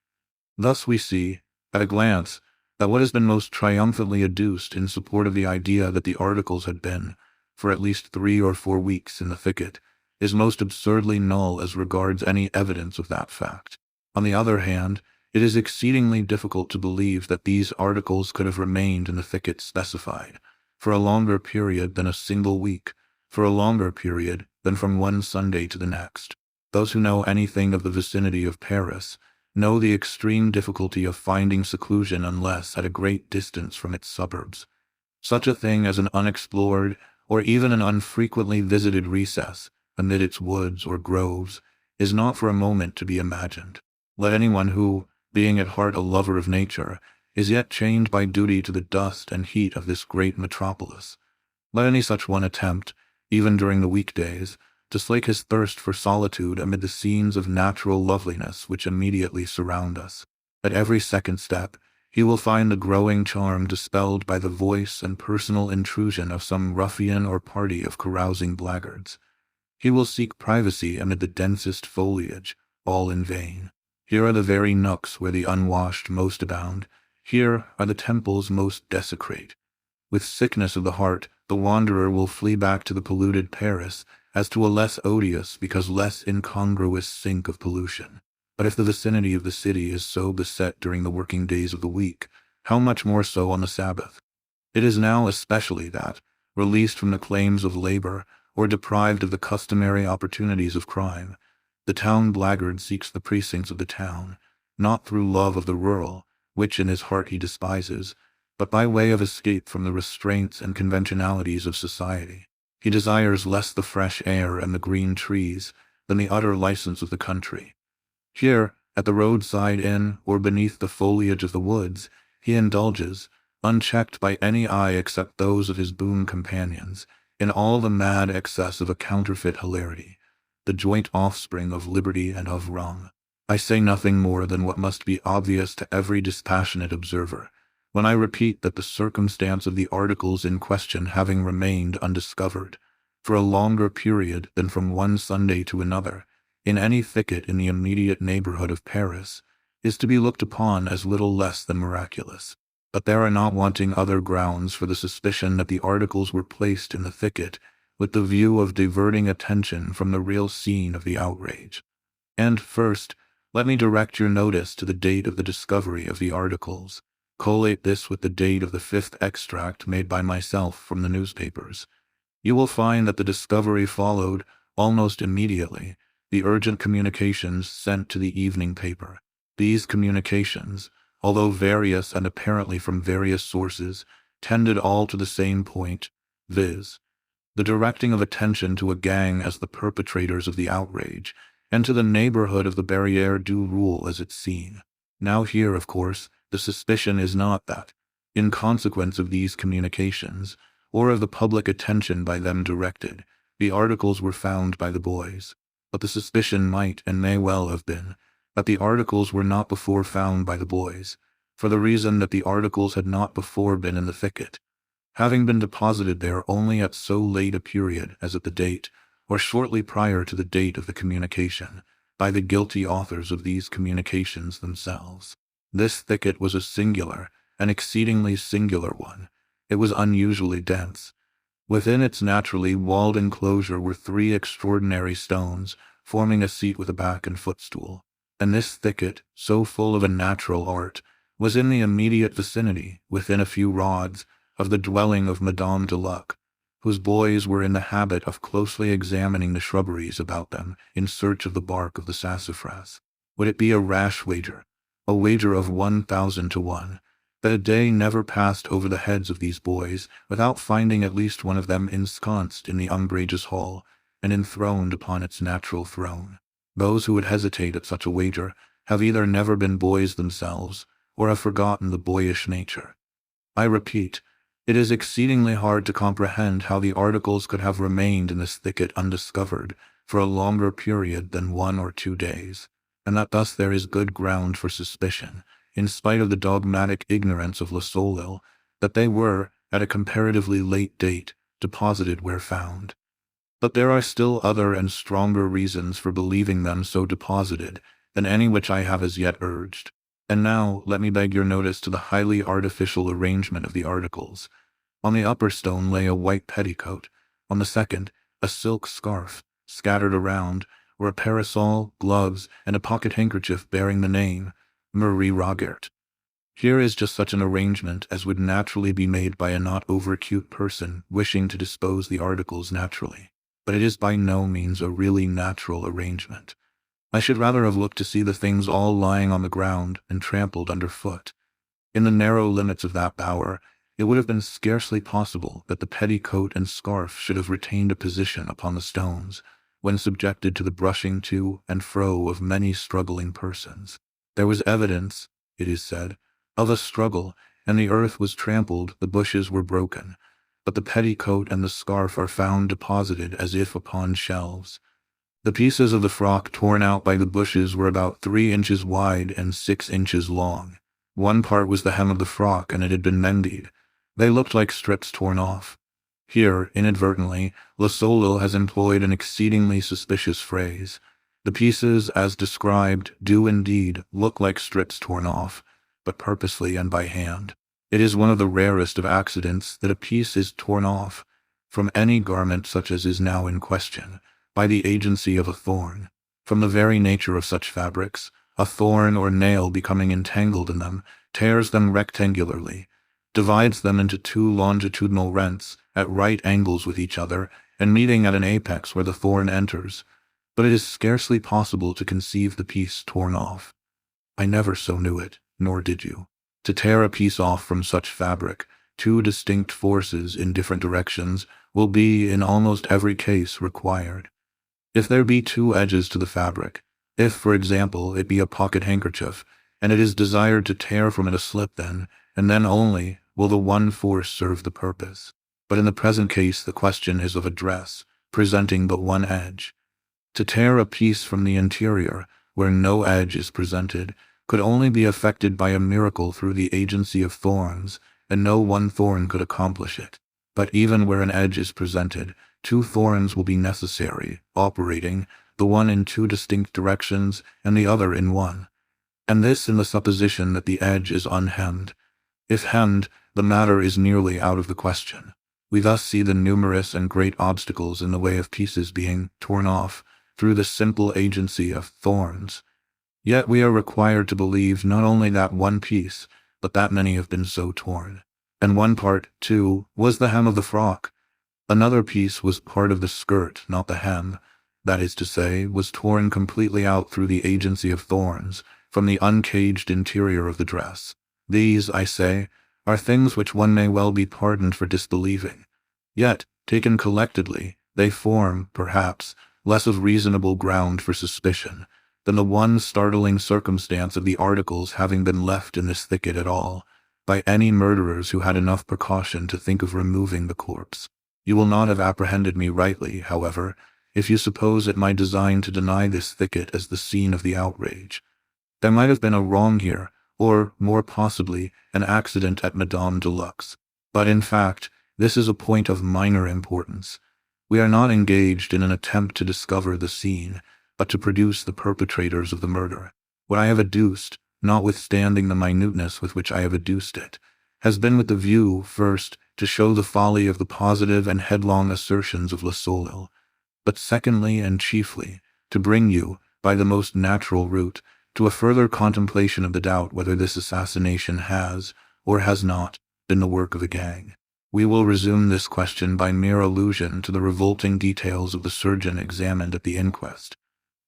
Thus we see, at a glance, that what has been most triumphantly adduced in support of the idea that the articles had been, for at least 3 or 4 weeks in the thicket, is most absurdly null as regards any evidence of that fact. On the other hand, it is exceedingly difficult to believe that these articles could have remained in the thicket specified, for a longer period than a single week, for a longer period than from one Sunday to the next. Those who know anything of the vicinity of Paris know the extreme difficulty of finding seclusion unless at a great distance from its suburbs. Such a thing as an unexplored, or even an unfrequently visited recess, amid its woods or groves, is not for a moment to be imagined. Let anyone who, being at heart a lover of nature, is yet chained by duty to the dust and heat of this great metropolis, let any such one attempt, even during the weekdays, to slake his thirst for solitude amid the scenes of natural loveliness which immediately surround us. At every second step, he will find the growing charm dispelled by the voice and personal intrusion of some ruffian or party of carousing blackguards. He will seek privacy amid the densest foliage, all in vain. Here are the very nooks where the unwashed most abound. Here are the temples most desecrate. With sickness of the heart, the wanderer will flee back to the polluted Paris as to a less odious because less incongruous sink of pollution. But if the vicinity of the city is so beset during the working days of the week, how much more so on the Sabbath? It is now especially that, released from the claims of labor, or deprived of the customary opportunities of crime, the town blackguard seeks the precincts of the town, not through love of the rural, which in his heart he despises, but by way of escape from the restraints and conventionalities of society. He desires less the fresh air and the green trees than the utter license of the country. Here, at the roadside inn, or beneath the foliage of the woods, he indulges, unchecked by any eye except those of his boon companions, in all the mad excess of a counterfeit hilarity, the joint offspring of liberty and of rum. I say nothing more than what must be obvious to every dispassionate observer, when I repeat that the circumstance of the articles in question having remained undiscovered, for a longer period than from one Sunday to another, in any thicket in the immediate neighborhood of Paris, is to be looked upon as little less than miraculous. But there are not wanting other grounds for the suspicion that the articles were placed in the thicket with the view of diverting attention from the real scene of the outrage. And first, let me direct your notice to the date of the discovery of the articles. Collate this with the date of the 5th extract made by myself from the newspapers. You will find that the discovery followed, almost immediately, the urgent communications sent to the evening paper. These communications, although various and apparently from various sources, tended all to the same point, viz., the directing of attention to a gang as the perpetrators of the outrage, and to the neighborhood of the Barrière du Roule as its scene. Now here, of course, The suspicion is not that, in consequence of these communications, or of the public attention by them directed, the articles were found by the boys, but the suspicion might and may well have been that the articles were not before found by the boys, for the reason that the articles had not before been in the thicket, having been deposited there only at so late a period as at the date, or shortly prior to the date of the communication, by the guilty authors of these communications themselves. This thicket was a singular, an exceedingly singular one. It was unusually dense. Within its naturally walled enclosure were 3 extraordinary stones, forming a seat with a back and footstool. And this thicket, so full of a natural art, was in the immediate vicinity, within a few rods, of the dwelling of Madame de Luc, whose boys were in the habit of closely examining the shrubberies about them in search of the bark of the sassafras. Would it be a rash wager, a wager of 1,000 to 1, that a day never passed over the heads of these boys without finding at least one of them ensconced in the umbrageous hall and enthroned upon its natural throne? Those who would hesitate at such a wager have either never been boys themselves, or have forgotten the boyish nature. I repeat, it is exceedingly hard to comprehend how the articles could have remained in this thicket undiscovered for a longer period than 1 or 2 days, and that thus there is good ground for suspicion, in spite of the dogmatic ignorance of Le Soleil, that they were, at a comparatively late date, deposited where found. But there are still other and stronger reasons for believing them so deposited than any which I have as yet urged. And now let me beg your notice to the highly artificial arrangement of the articles. On the upper stone lay a white petticoat, on the second, a silk scarf. Scattered around were a parasol, gloves, and a pocket handkerchief bearing the name, Marie Rogêt. Here is just such an arrangement as would naturally be made by a not over-acute person wishing to dispose the articles naturally, but it is by no means a really natural arrangement. I should rather have looked to see the things all lying on the ground and trampled underfoot. In the narrow limits of that bower, it would have been scarcely possible that the petticoat and scarf should have retained a position upon the stones, when subjected to the brushing to and fro of many struggling persons. There was evidence, it is said, of a struggle, and the earth was trampled, the bushes were broken, but the petticoat and the scarf are found deposited as if upon shelves. The pieces of the frock torn out by the bushes were about 3 inches wide and 6 inches long. One part was the hem of the frock, and it had been mended. They looked like strips torn off. Here, inadvertently, Le Soleil has employed an exceedingly suspicious phrase. The pieces, as described, do indeed look like strips torn off, but purposely and by hand. It is one of the rarest of accidents that a piece is torn off, from any garment such as is now in question, by the agency of a thorn. From the very nature of such fabrics, a thorn or nail becoming entangled in them tears them rectangularly, divides them into 2 longitudinal rents at right angles with each other and meeting at an apex where the thorn enters, but it is scarcely possible to conceive the piece torn off. I never so knew it, nor did you. To tear a piece off from such fabric, 2 distinct forces in different directions will be, in almost every case, required. If there be 2 edges to the fabric, if, for example, it be a pocket handkerchief, and it is desired to tear from it a slip then, and then only, will the one force serve the purpose. But in the present case the question is of a dress, presenting but one edge. To tear a piece from the interior, where no edge is presented, could only be effected by a miracle through the agency of thorns, and no one thorn could accomplish it. But even where an edge is presented, 2 thorns will be necessary, operating, the one in 2 distinct directions, and the other in one. And this in the supposition that the edge is unhemmed. If hemmed, the matter is nearly out of the question. We thus see the numerous and great obstacles in the way of pieces being torn off through the simple agency of thorns. Yet we are required to believe not only that one piece, but that many have been so torn. And one part, too, was the hem of the frock. Another piece was part of the skirt, not the hem, that is to say, was torn completely out through the agency of thorns, from the uncaged interior of the dress. These, I say, are things which one may well be pardoned for disbelieving. Yet, taken collectedly, they form, perhaps, less of reasonable ground for suspicion than the one startling circumstance of the articles having been left in this thicket at all, by any murderers who had enough precaution to think of removing the corpse. You will not have apprehended me rightly, however, if you suppose it my design to deny this thicket as the scene of the outrage. There might have been a wrong here, or, more possibly, an accident at Madame Deluxe. But in fact, this is a point of minor importance. We are not engaged in an attempt to discover the scene, but to produce the perpetrators of the murder. What I have adduced, notwithstanding the minuteness with which I have adduced it, has been with the view, first, to show the folly of the positive and headlong assertions of Le Soleil, but secondly and chiefly, to bring you, by the most natural route, to a further contemplation of the doubt whether this assassination has, or has not, been the work of a gang. We will resume this question by mere allusion to the revolting details of the surgeon examined at the inquest.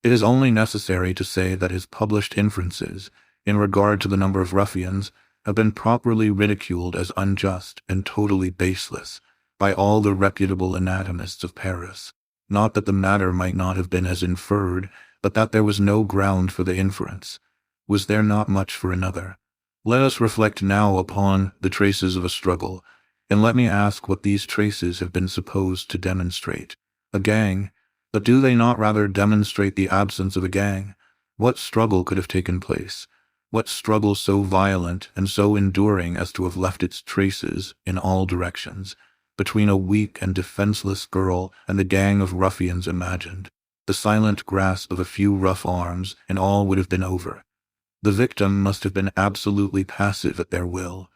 It is only necessary to say that his published inferences, in regard to the number of ruffians, have been properly ridiculed as unjust and totally baseless by all the reputable anatomists of Paris. Not that the matter might not have been as inferred, but that there was no ground for the inference. Was there not much for another? Let us reflect now upon the traces of a struggle, and let me ask what these traces have been supposed to demonstrate. A gang? But do they not rather demonstrate the absence of a gang? What struggle could have taken place? What struggle so violent and so enduring as to have left its traces, in all directions, between a weak and defenseless girl and the gang of ruffians imagined? The silent grasp of a few rough arms, and all would have been over. The victim must have been absolutely passive at their will.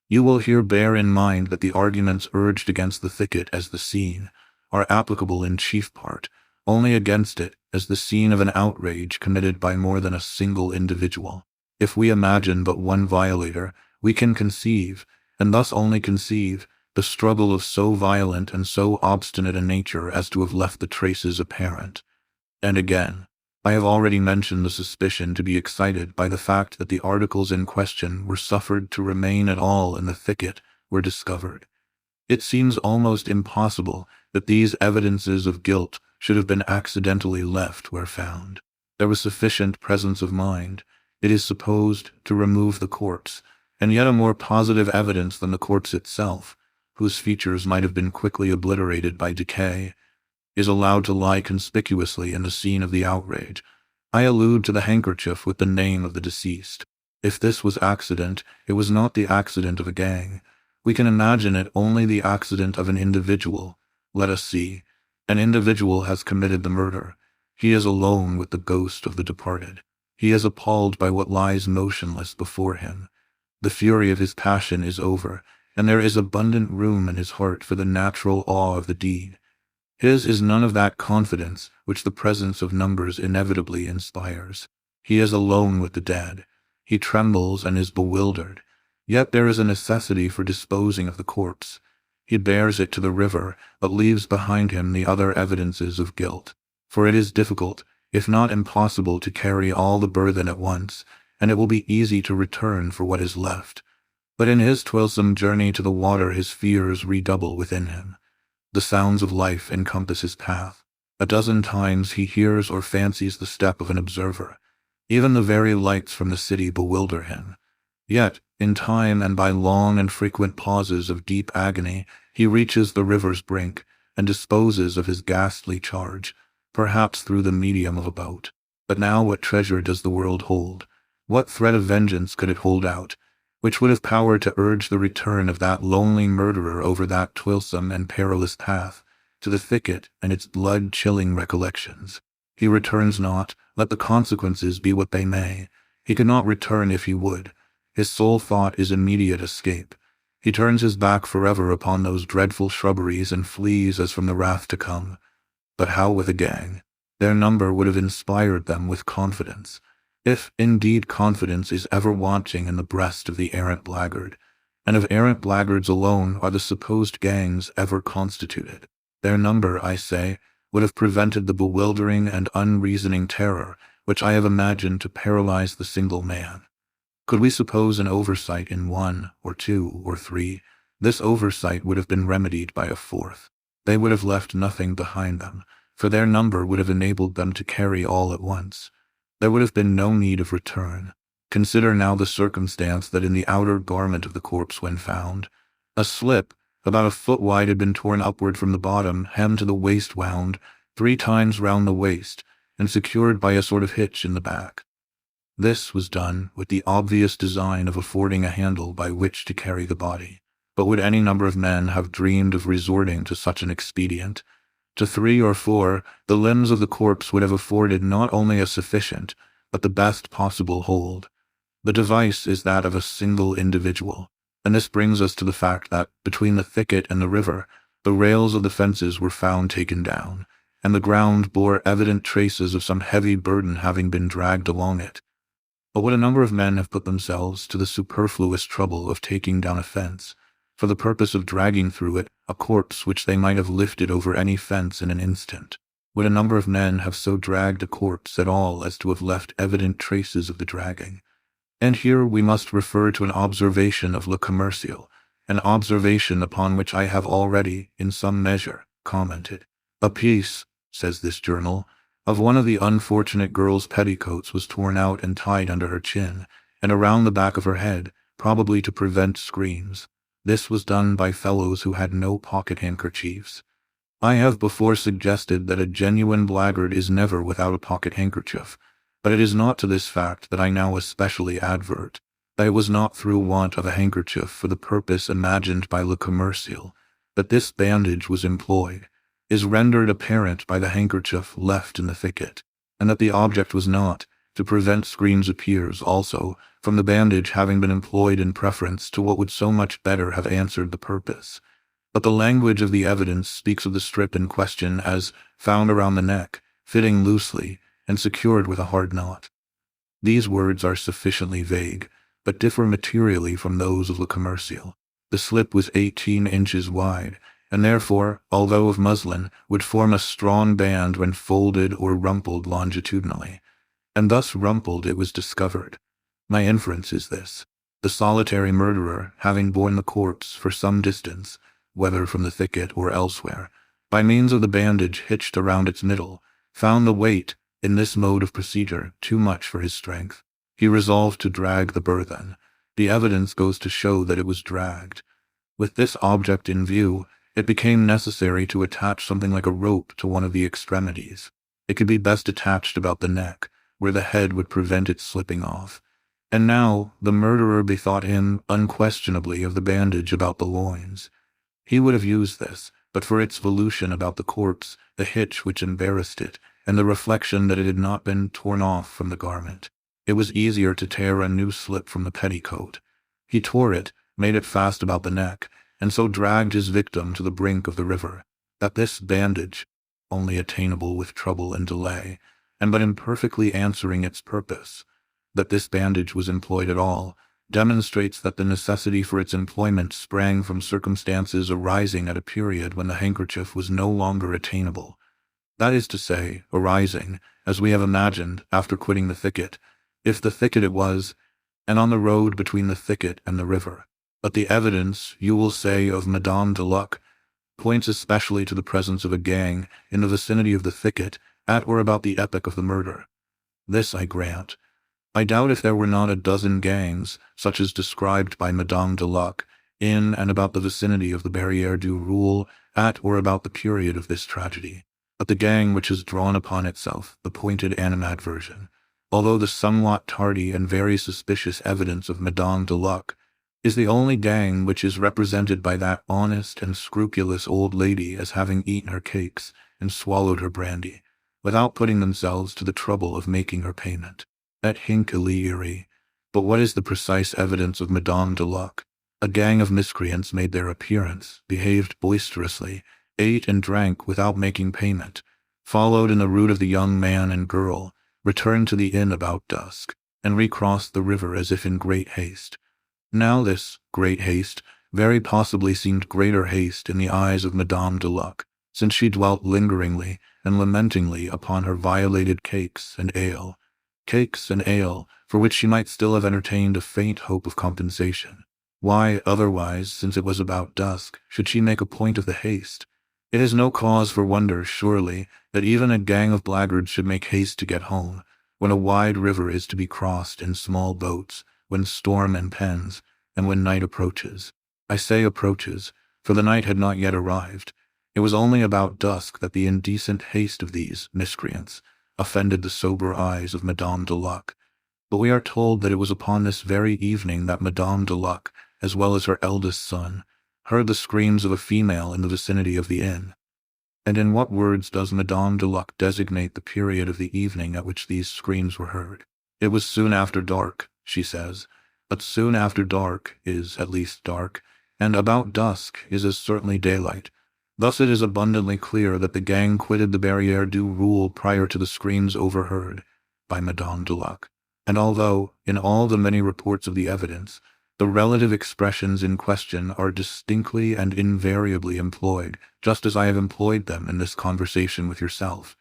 You will here bear in mind that the arguments urged against the thicket as the scene are applicable in chief part only against it as the scene of an outrage committed by more than a single individual. If we imagine but one violator, we can conceive, and thus only conceive, the struggle of so violent and so obstinate a nature as to have left the traces apparent. And again, I have already mentioned the suspicion to be excited by the fact that the articles in question were suffered to remain at all in the thicket were discovered. It seems almost impossible that these evidences of guilt should have been accidentally left where found. There was sufficient presence of mind, it is supposed, to remove the corpse, and yet a more positive evidence than the corpse itself, whose features might have been quickly obliterated by decay, is allowed to lie conspicuously in the scene of the outrage. I allude to the handkerchief with the name of the deceased. If this was accident, it was not the accident of a gang. We can imagine it only the accident of an individual. Let us see. An individual has committed the murder. He is alone with the ghost of the departed. He is appalled by what lies motionless before him. The fury of his passion is over, and there is abundant room in his heart for the natural awe of the deed. His is none of that confidence which the presence of numbers inevitably inspires. He is alone with the dead. He trembles and is bewildered. Yet there is a necessity for disposing of the corpse. He bears it to the river, but leaves behind him the other evidences of guilt. For it is difficult, if not impossible, to carry all the burthen at once, and it will be easy to return for what is left. But in his toilsome journey to the water his fears redouble within him. The sounds of life encompass his path. A dozen times he hears or fancies the step of an observer. Even the very lights from the city bewilder him. Yet, in time and by long and frequent pauses of deep agony, he reaches the river's brink and disposes of his ghastly charge, perhaps through the medium of a boat. But now what treasure does the world hold? What thread of vengeance could it hold out, which would have power to urge the return of that lonely murderer over that toilsome and perilous path, to the thicket and its blood-chilling recollections? He returns not, let the consequences be what they may. He could not return if he would. His sole thought is immediate escape. He turns his back forever upon those dreadful shrubberies and flees as from the wrath to come. But how with a gang? Their number would have inspired them with confidence. If, indeed, confidence is ever wanting in the breast of the errant blackguard, and of errant blackguards alone are the supposed gangs ever constituted, their number, I say, would have prevented the bewildering and unreasoning terror which I have imagined to paralyze the single man. Could we suppose an oversight in one, or two, or three, this oversight would have been remedied by a fourth. They would have left nothing behind them, for their number would have enabled them to carry all at once. there would have been no need of return. Consider now the circumstance that in the outer garment of the corpse when found, a slip, about a foot wide, had been torn upward from the bottom, hem to the waist wound 3 times round the waist, and secured by a sort of hitch in the back. This was done with the obvious design of affording a handle by which to carry the body. But would any number of men have dreamed of resorting to such an expedient? To 3 or 4, the limbs of the corpse would have afforded not only a sufficient, but the best possible hold. The device is that of a single individual, and this brings us to the fact that, between the thicket and the river, the rails of the fences were found taken down, and the ground bore evident traces of some heavy burden having been dragged along it. But would a number of men have put themselves to the superfluous trouble of taking down a fence, for the purpose of dragging through it a corpse which they might have lifted over any fence in an instant? Would a number of men have so dragged a corpse at all as to have left evident traces of the dragging? And here we must refer to an observation of Le Commercial, an observation upon which I have already, in some measure, commented. A piece, says this journal, of one of the unfortunate girl's petticoats was torn out and tied under her chin, and around the back of her head, probably to prevent screams. This was done by fellows who had no pocket handkerchiefs. I have before suggested that a genuine blackguard is never without a pocket handkerchief, but it is not to this fact that I now especially advert, that it was not through want of a handkerchief for the purpose imagined by Le Commercial that this bandage was employed, is rendered apparent by the handkerchief left in the thicket, and that the object was not, to prevent screams appears also, from the bandage having been employed in preference to what would so much better have answered the purpose. But the language of the evidence speaks of the strip in question as found around the neck, fitting loosely, and secured with a hard knot. These words are sufficiently vague, but differ materially from those of Le Commercial. The slip was 18 inches wide, and therefore, although of muslin, would form a strong band when folded or rumpled longitudinally. And thus rumpled it was discovered. My inference is this: the solitary murderer, having borne the corpse for some distance, whether from the thicket or elsewhere, by means of the bandage hitched around its middle, found the weight, in this mode of procedure, too much for his strength. He resolved to drag the burthen. The evidence goes to show that it was dragged. With this object in view, it became necessary to attach something like a rope to one of the extremities. It could be best attached about the neck, where the head would prevent its slipping off. And now the murderer bethought him unquestionably of the bandage about the loins. He would have used this, but for its volution about the corpse, the hitch which embarrassed it, and the reflection that it had not been torn off from the garment. It was easier to tear a new slip from the petticoat. He tore it, made it fast about the neck, and so dragged his victim to the brink of the river. That this bandage, only attainable with trouble and delay, and but imperfectly answering its purpose, that this bandage was employed at all, demonstrates that the necessity for its employment sprang from circumstances arising at a period when the handkerchief was no longer attainable. That is to say, arising, as we have imagined, after quitting the thicket, if the thicket it was, and on the road between the thicket and the river. But the evidence, you will say, of Madame de Luc, points especially to the presence of a gang in the vicinity of the thicket at or about the epoch of the murder. This I grant. I doubt if there were not a dozen gangs, such as described by Madame de Luc, in and about the vicinity of the Barrière du Roule at or about the period of this tragedy. But the gang which has drawn upon itself the pointed animadversion, although the somewhat tardy and very suspicious evidence of Madame de Luc, is the only gang which is represented by that honest and scrupulous old lady as having eaten her cakes and swallowed her brandy, without putting themselves to the trouble of making her payment. At Hinckley. But what is the precise evidence of Madame de Luc? A gang of miscreants made their appearance, behaved boisterously, ate and drank without making payment, followed in the route of the young man and girl, returned to the inn about dusk, and recrossed the river as if in great haste. Now this great haste very possibly seemed greater haste in the eyes of Madame de Luc, since she dwelt lingeringly and lamentingly upon her violated cakes and ale, for which she might still have entertained a faint hope of compensation. Why, otherwise, since it was about dusk, should she make a point of the haste? It is no cause for wonder, surely, that even a gang of blackguards should make haste to get home, when a wide river is to be crossed in small boats, when storm impends, and when night approaches. I say approaches, for the night had not yet arrived. It was only about dusk that the indecent haste of these miscreants offended the sober eyes of Madame de Luc. But we are told that it was upon this very evening that Madame de Luc, as well as her eldest son, heard the screams of a female in the vicinity of the inn. And in what words does Madame de Luc designate the period of the evening at which these screams were heard? It was soon after dark, she says, but soon after dark is at least dark, and about dusk is as certainly daylight. Thus it is abundantly clear that the gang quitted the Barrière du Roule prior to the screams overheard by Madame de Luc. And although, in all the many reports of the evidence, the relative expressions in question are distinctly and invariably employed, just as I have employed them in this conversation with yourself,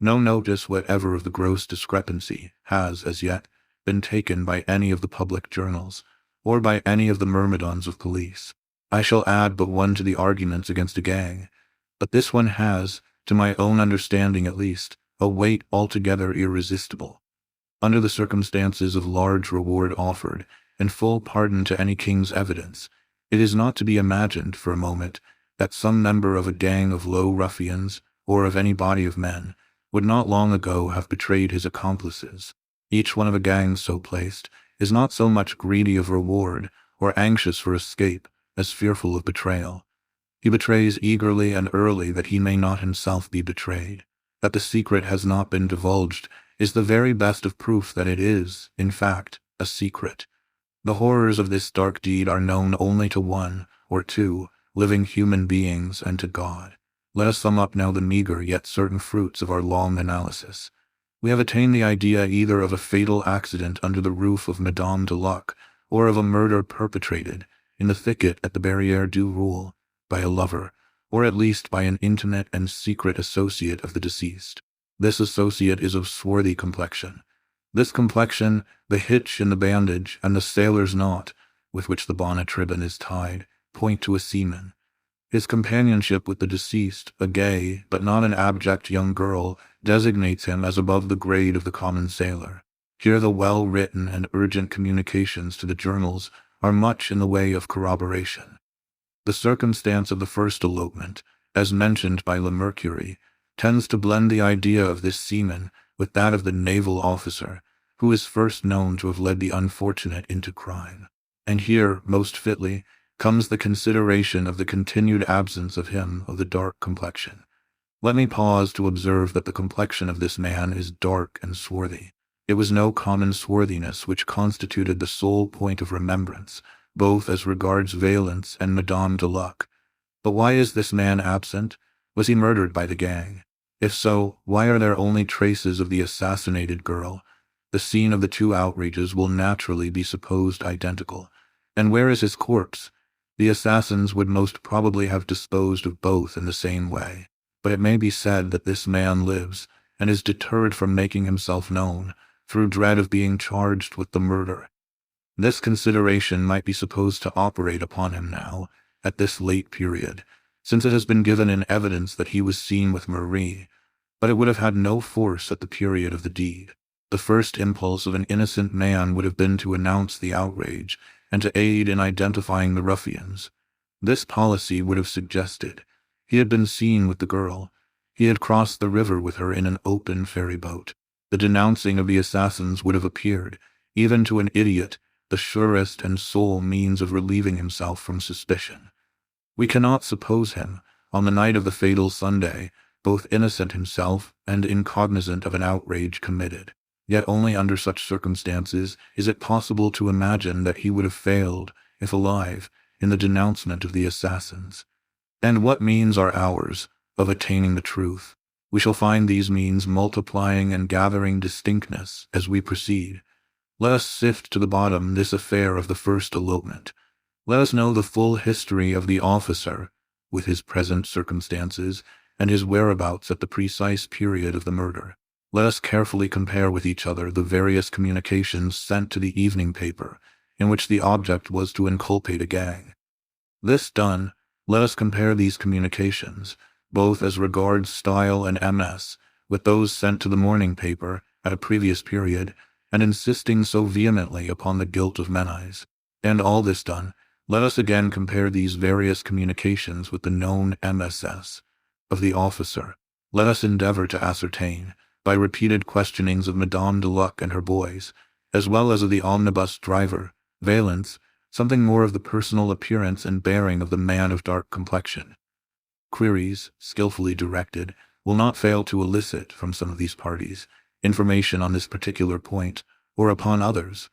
no notice whatever of the gross discrepancy has, as yet, been taken by any of the public journals, or by any of the myrmidons of police. I shall add but one to the arguments against a gang, but this one has, to my own understanding at least, a weight altogether irresistible. Under the circumstances of large reward offered, and full pardon to any king's evidence, it is not to be imagined for a moment that some member of a gang of low ruffians, or of any body of men, would not long ago have betrayed his accomplices. Each one of a gang so placed is not so much greedy of reward, or anxious for escape, as fearful of betrayal. He betrays eagerly and early that he may not himself be betrayed. That the secret has not been divulged is the very best of proof that it is, in fact, a secret. The horrors of this dark deed are known only to one, or two, living human beings and to God. Let us sum up now the meager yet certain fruits of our long analysis. We have attained the idea either of a fatal accident under the roof of Madame de Luc, or of a murder perpetrated in the thicket at the Barrière du Roule by a lover, or at least by an intimate and secret associate of the deceased. This associate is of swarthy complexion. This complexion, the hitch in the bandage, and the sailor's knot, with which the bonnet ribbon is tied, point to a seaman. His companionship with the deceased, a gay, but not an abject young girl, designates him as above the grade of the common sailor. Here the well-written and urgent communications to the journals are much in the way of corroboration. The circumstance of the first elopement, as mentioned by Le Mercury, tends to blend the idea of this seaman with that of the naval officer, who is first known to have led the unfortunate into crime. And here, most fitly, comes the consideration of the continued absence of him of the dark complexion. Let me pause to observe that the complexion of this man is dark and swarthy. It was no common swarthiness which constituted the sole point of remembrance, both as regards Valence and Madame de Luc. But why is this man absent? Was he murdered by the gang? If so, why are there only traces of the assassinated girl? The scene of the two outrages will naturally be supposed identical. And where is his corpse? The assassins would most probably have disposed of both in the same way. But it may be said that this man lives, and is deterred from making himself known, through dread of being charged with the murder. This consideration might be supposed to operate upon him now, at this late period, since it has been given in evidence that he was seen with Marie, but it would have had no force at the period of the deed. The first impulse of an innocent man would have been to announce the outrage, and to aid in identifying the ruffians. This policy would have suggested, he had been seen with the girl, he had crossed the river with her in an open ferry boat. The denouncing of the assassins would have appeared, even to an idiot, the surest and sole means of relieving himself from suspicion. We cannot suppose him, on the night of the fatal Sunday, both innocent himself and incognizant of an outrage committed. Yet only under such circumstances is it possible to imagine that he would have failed, if alive, in the denouncement of the assassins. And what means are ours of attaining the truth? We shall find these means multiplying and gathering distinctness as we proceed. Let us sift to the bottom this affair of the first elopement. Let us know the full history of the officer, with his present circumstances, and his whereabouts at the precise period of the murder. Let us carefully compare with each other the various communications sent to the evening paper, in which the object was to inculpate a gang. This done, let us compare these communications, both as regards style and MS, with those sent to the morning paper at a previous period, and insisting so vehemently upon the guilt of Menes. And all this done, let us again compare these various communications with the known MSS of the officer. Let us endeavor to ascertain, by repeated questionings of Madame de Luc and her boys, as well as of the omnibus driver, Valence, something more of the personal appearance and bearing of the man of dark complexion. Queries, skillfully directed, will not fail to elicit from some of these parties information on this particular point, or upon others,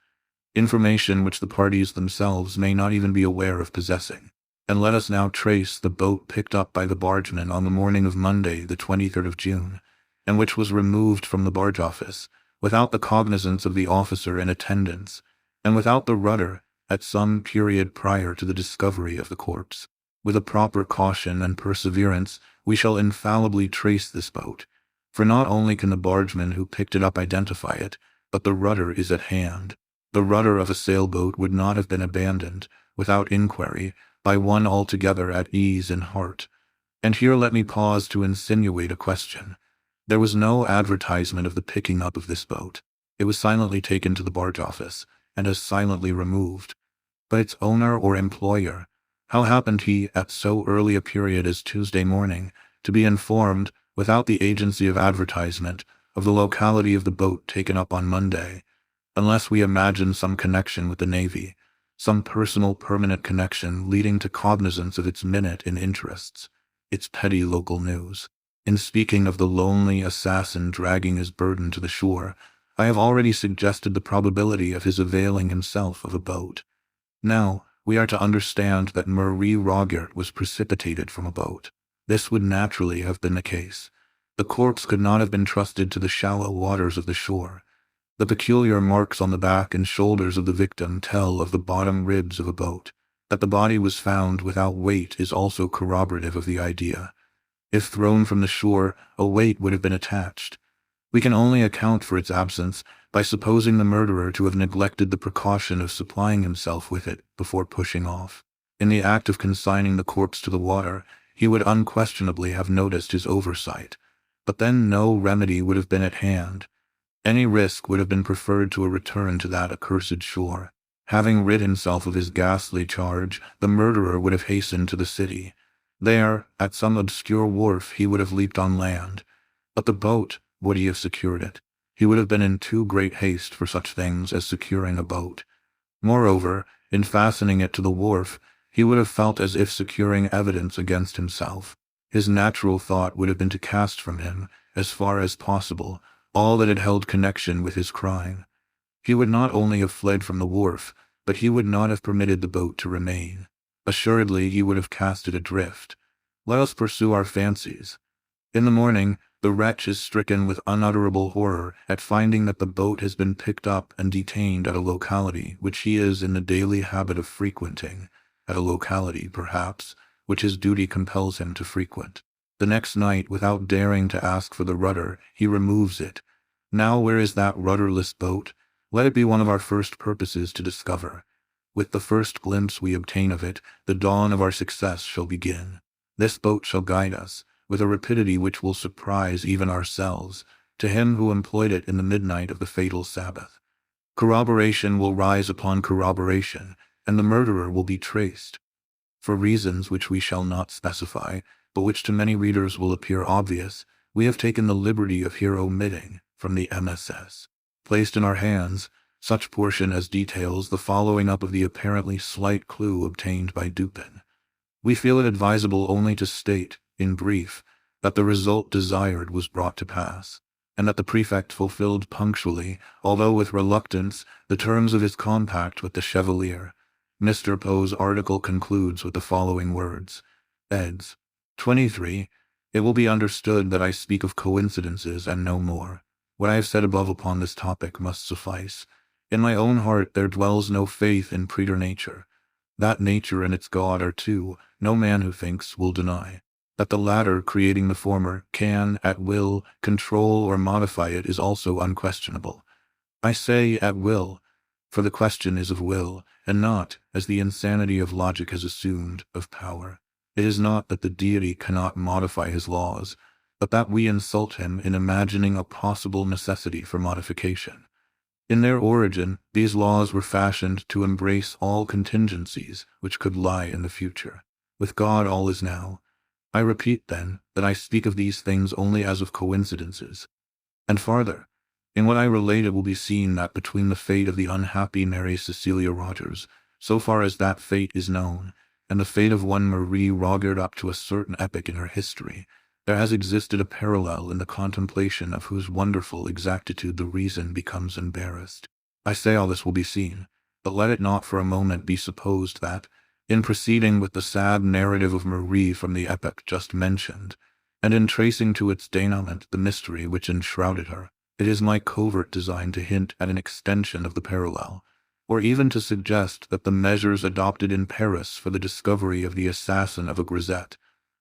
information which the parties themselves may not even be aware of possessing. And let us now trace the boat picked up by the bargeman on the morning of Monday, the 23rd of June, and which was removed from the barge office, without the cognizance of the officer in attendance, and without the rudder, at some period prior to the discovery of the corpse. With a proper caution and perseverance, we shall infallibly trace this boat, for not only can the bargeman who picked it up identify it, but the rudder is at hand. The rudder of a sailboat would not have been abandoned, without inquiry, by one altogether at ease in heart. And here let me pause to insinuate a question. There was no advertisement of the picking up of this boat. It was silently taken to the barge office, and as silently removed. But its owner or employer, how happened he, at so early a period as Tuesday morning, to be informed, without the agency of advertisement, of the locality of the boat taken up on Monday, unless we imagine some connection with the Navy, some personal permanent connection leading to cognizance of its minute in interests, its petty local news. In speaking of the lonely assassin dragging his burden to the shore, I have already suggested the probability of his availing himself of a boat. Now, we are to understand that Marie Rogêt was precipitated from a boat. This would naturally have been the case. The corpse could not have been trusted to the shallow waters of the shore. The peculiar marks on the back and shoulders of the victim tell of the bottom ribs of a boat. That the body was found without weight is also corroborative of the idea. If thrown from the shore, a weight would have been attached. We can only account for its absence by supposing the murderer to have neglected the precaution of supplying himself with it before pushing off. In the act of consigning the corpse to the water, he would unquestionably have noticed his oversight. But then no remedy would have been at hand. Any risk would have been preferred to a return to that accursed shore. Having rid himself of his ghastly charge, the murderer would have hastened to the city. There, at some obscure wharf, he would have leaped on land. But the boat, would he have secured it? He would have been in too great haste for such things as securing a boat. Moreover, in fastening it to the wharf, he would have felt as if securing evidence against himself. His natural thought would have been to cast from him, as far as possible, all that had held connection with his crime. He would not only have fled from the wharf, but he would not have permitted the boat to remain. Assuredly, he would have cast it adrift. Let us pursue our fancies. In the morning, the wretch is stricken with unutterable horror at finding that the boat has been picked up and detained at a locality which he is in the daily habit of frequenting, at a locality, perhaps, which his duty compels him to frequent. The next night, without daring to ask for the rudder, he removes it. Now where is that rudderless boat? Let it be one of our first purposes to discover. With the first glimpse we obtain of it, the dawn of our success shall begin. This boat shall guide us, with a rapidity which will surprise even ourselves, to him who employed it in the midnight of the fatal Sabbath. Corroboration will rise upon corroboration, and the murderer will be traced. For reasons which we shall not specify, but which to many readers will appear obvious, we have taken the liberty of here omitting, from the MSS, placed in our hands, such portion as details the following up of the apparently slight clue obtained by Dupin. We feel it advisable only to state, in brief, that the result desired was brought to pass, and that the prefect fulfilled punctually, although with reluctance, the terms of his compact with the Chevalier. Mr. Poe's article concludes with the following words. Eds. 23. It will be understood that I speak of coincidences and no more. What I have said above upon this topic must suffice. In my own heart there dwells no faith in preternature. That nature and its God are two, no man who thinks will deny. That the latter, creating the former, can, at will, control or modify it is also unquestionable. I say at will, for the question is of will, and not, as the insanity of logic has assumed, of power. It is not that the deity cannot modify his laws, but that we insult him in imagining a possible necessity for modification. In their origin, these laws were fashioned to embrace all contingencies which could lie in the future. With God all is now. I repeat, then, that I speak of these things only as of coincidences. And farther, in what I relate it will be seen that between the fate of the unhappy Mary Cecilia Rogers, so far as that fate is known, and the fate of one Marie Rogêt up to a certain epoch in her history, there has existed a parallel in the contemplation of whose wonderful exactitude the reason becomes embarrassed. I say all this will be seen, but let it not for a moment be supposed that, in proceeding with the sad narrative of Marie from the epoch just mentioned, and in tracing to its denouement the mystery which enshrouded her, it is my covert design to hint at an extension of the parallel, or even to suggest that the measures adopted in Paris for the discovery of the assassin of a grisette,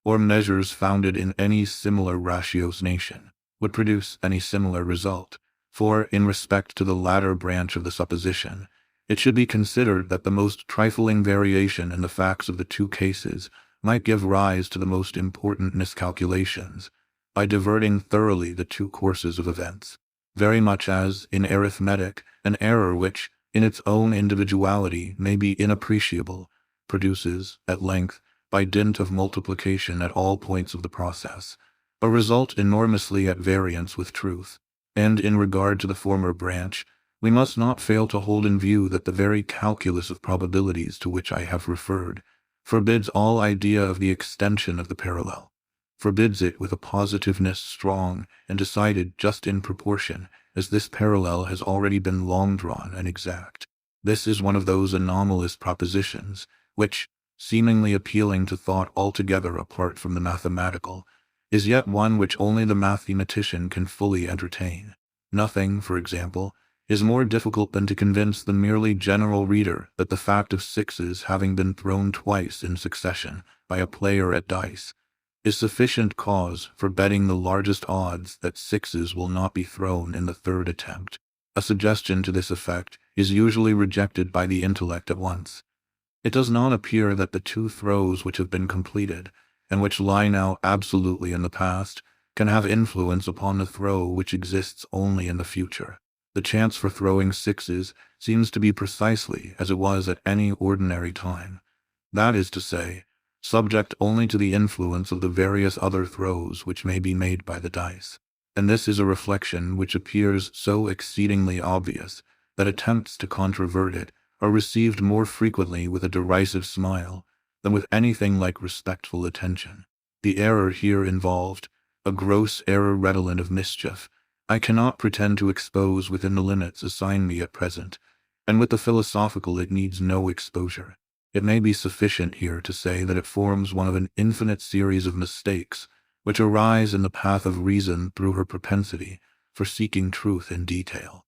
or measures founded in any similar ratiocination, would produce any similar result, for, in respect to the latter branch of the supposition, it should be considered that the most trifling variation in the facts of the two cases might give rise to the most important miscalculations, by diverting thoroughly the two courses of events, very much as, in arithmetic, an error which, in its own individuality, may be inappreciable, produces, at length, by dint of multiplication at all points of the process, a result enormously at variance with truth. And in regard to the former branch, we must not fail to hold in view that the very calculus of probabilities to which I have referred forbids all idea of the extension of the parallel, forbids it with a positiveness strong and decided just in proportion as this parallel has already been long drawn and exact. This is one of those anomalous propositions which, seemingly appealing to thought altogether apart from the mathematical, is yet one which only the mathematician can fully entertain. Nothing, for example, is more difficult than to convince the merely general reader that the fact of sixes having been thrown twice in succession by a player at dice is sufficient cause for betting the largest odds that sixes will not be thrown in the third attempt. A suggestion to this effect is usually rejected by the intellect at once. It does not appear that the two throws which have been completed, and which lie now absolutely in the past, can have influence upon the throw which exists only in the future. The chance for throwing sixes seems to be precisely as it was at any ordinary time, that is to say, subject only to the influence of the various other throws which may be made by the dice. And this is a reflection which appears so exceedingly obvious that attempts to controvert it are received more frequently with a derisive smile than with anything like respectful attention. The error here involved, a gross error redolent of mischief, I cannot pretend to expose within the limits assigned me at present, and with the philosophical it needs no exposure. It may be sufficient here to say that it forms one of an infinite series of mistakes which arise in the path of reason through her propensity for seeking truth in detail.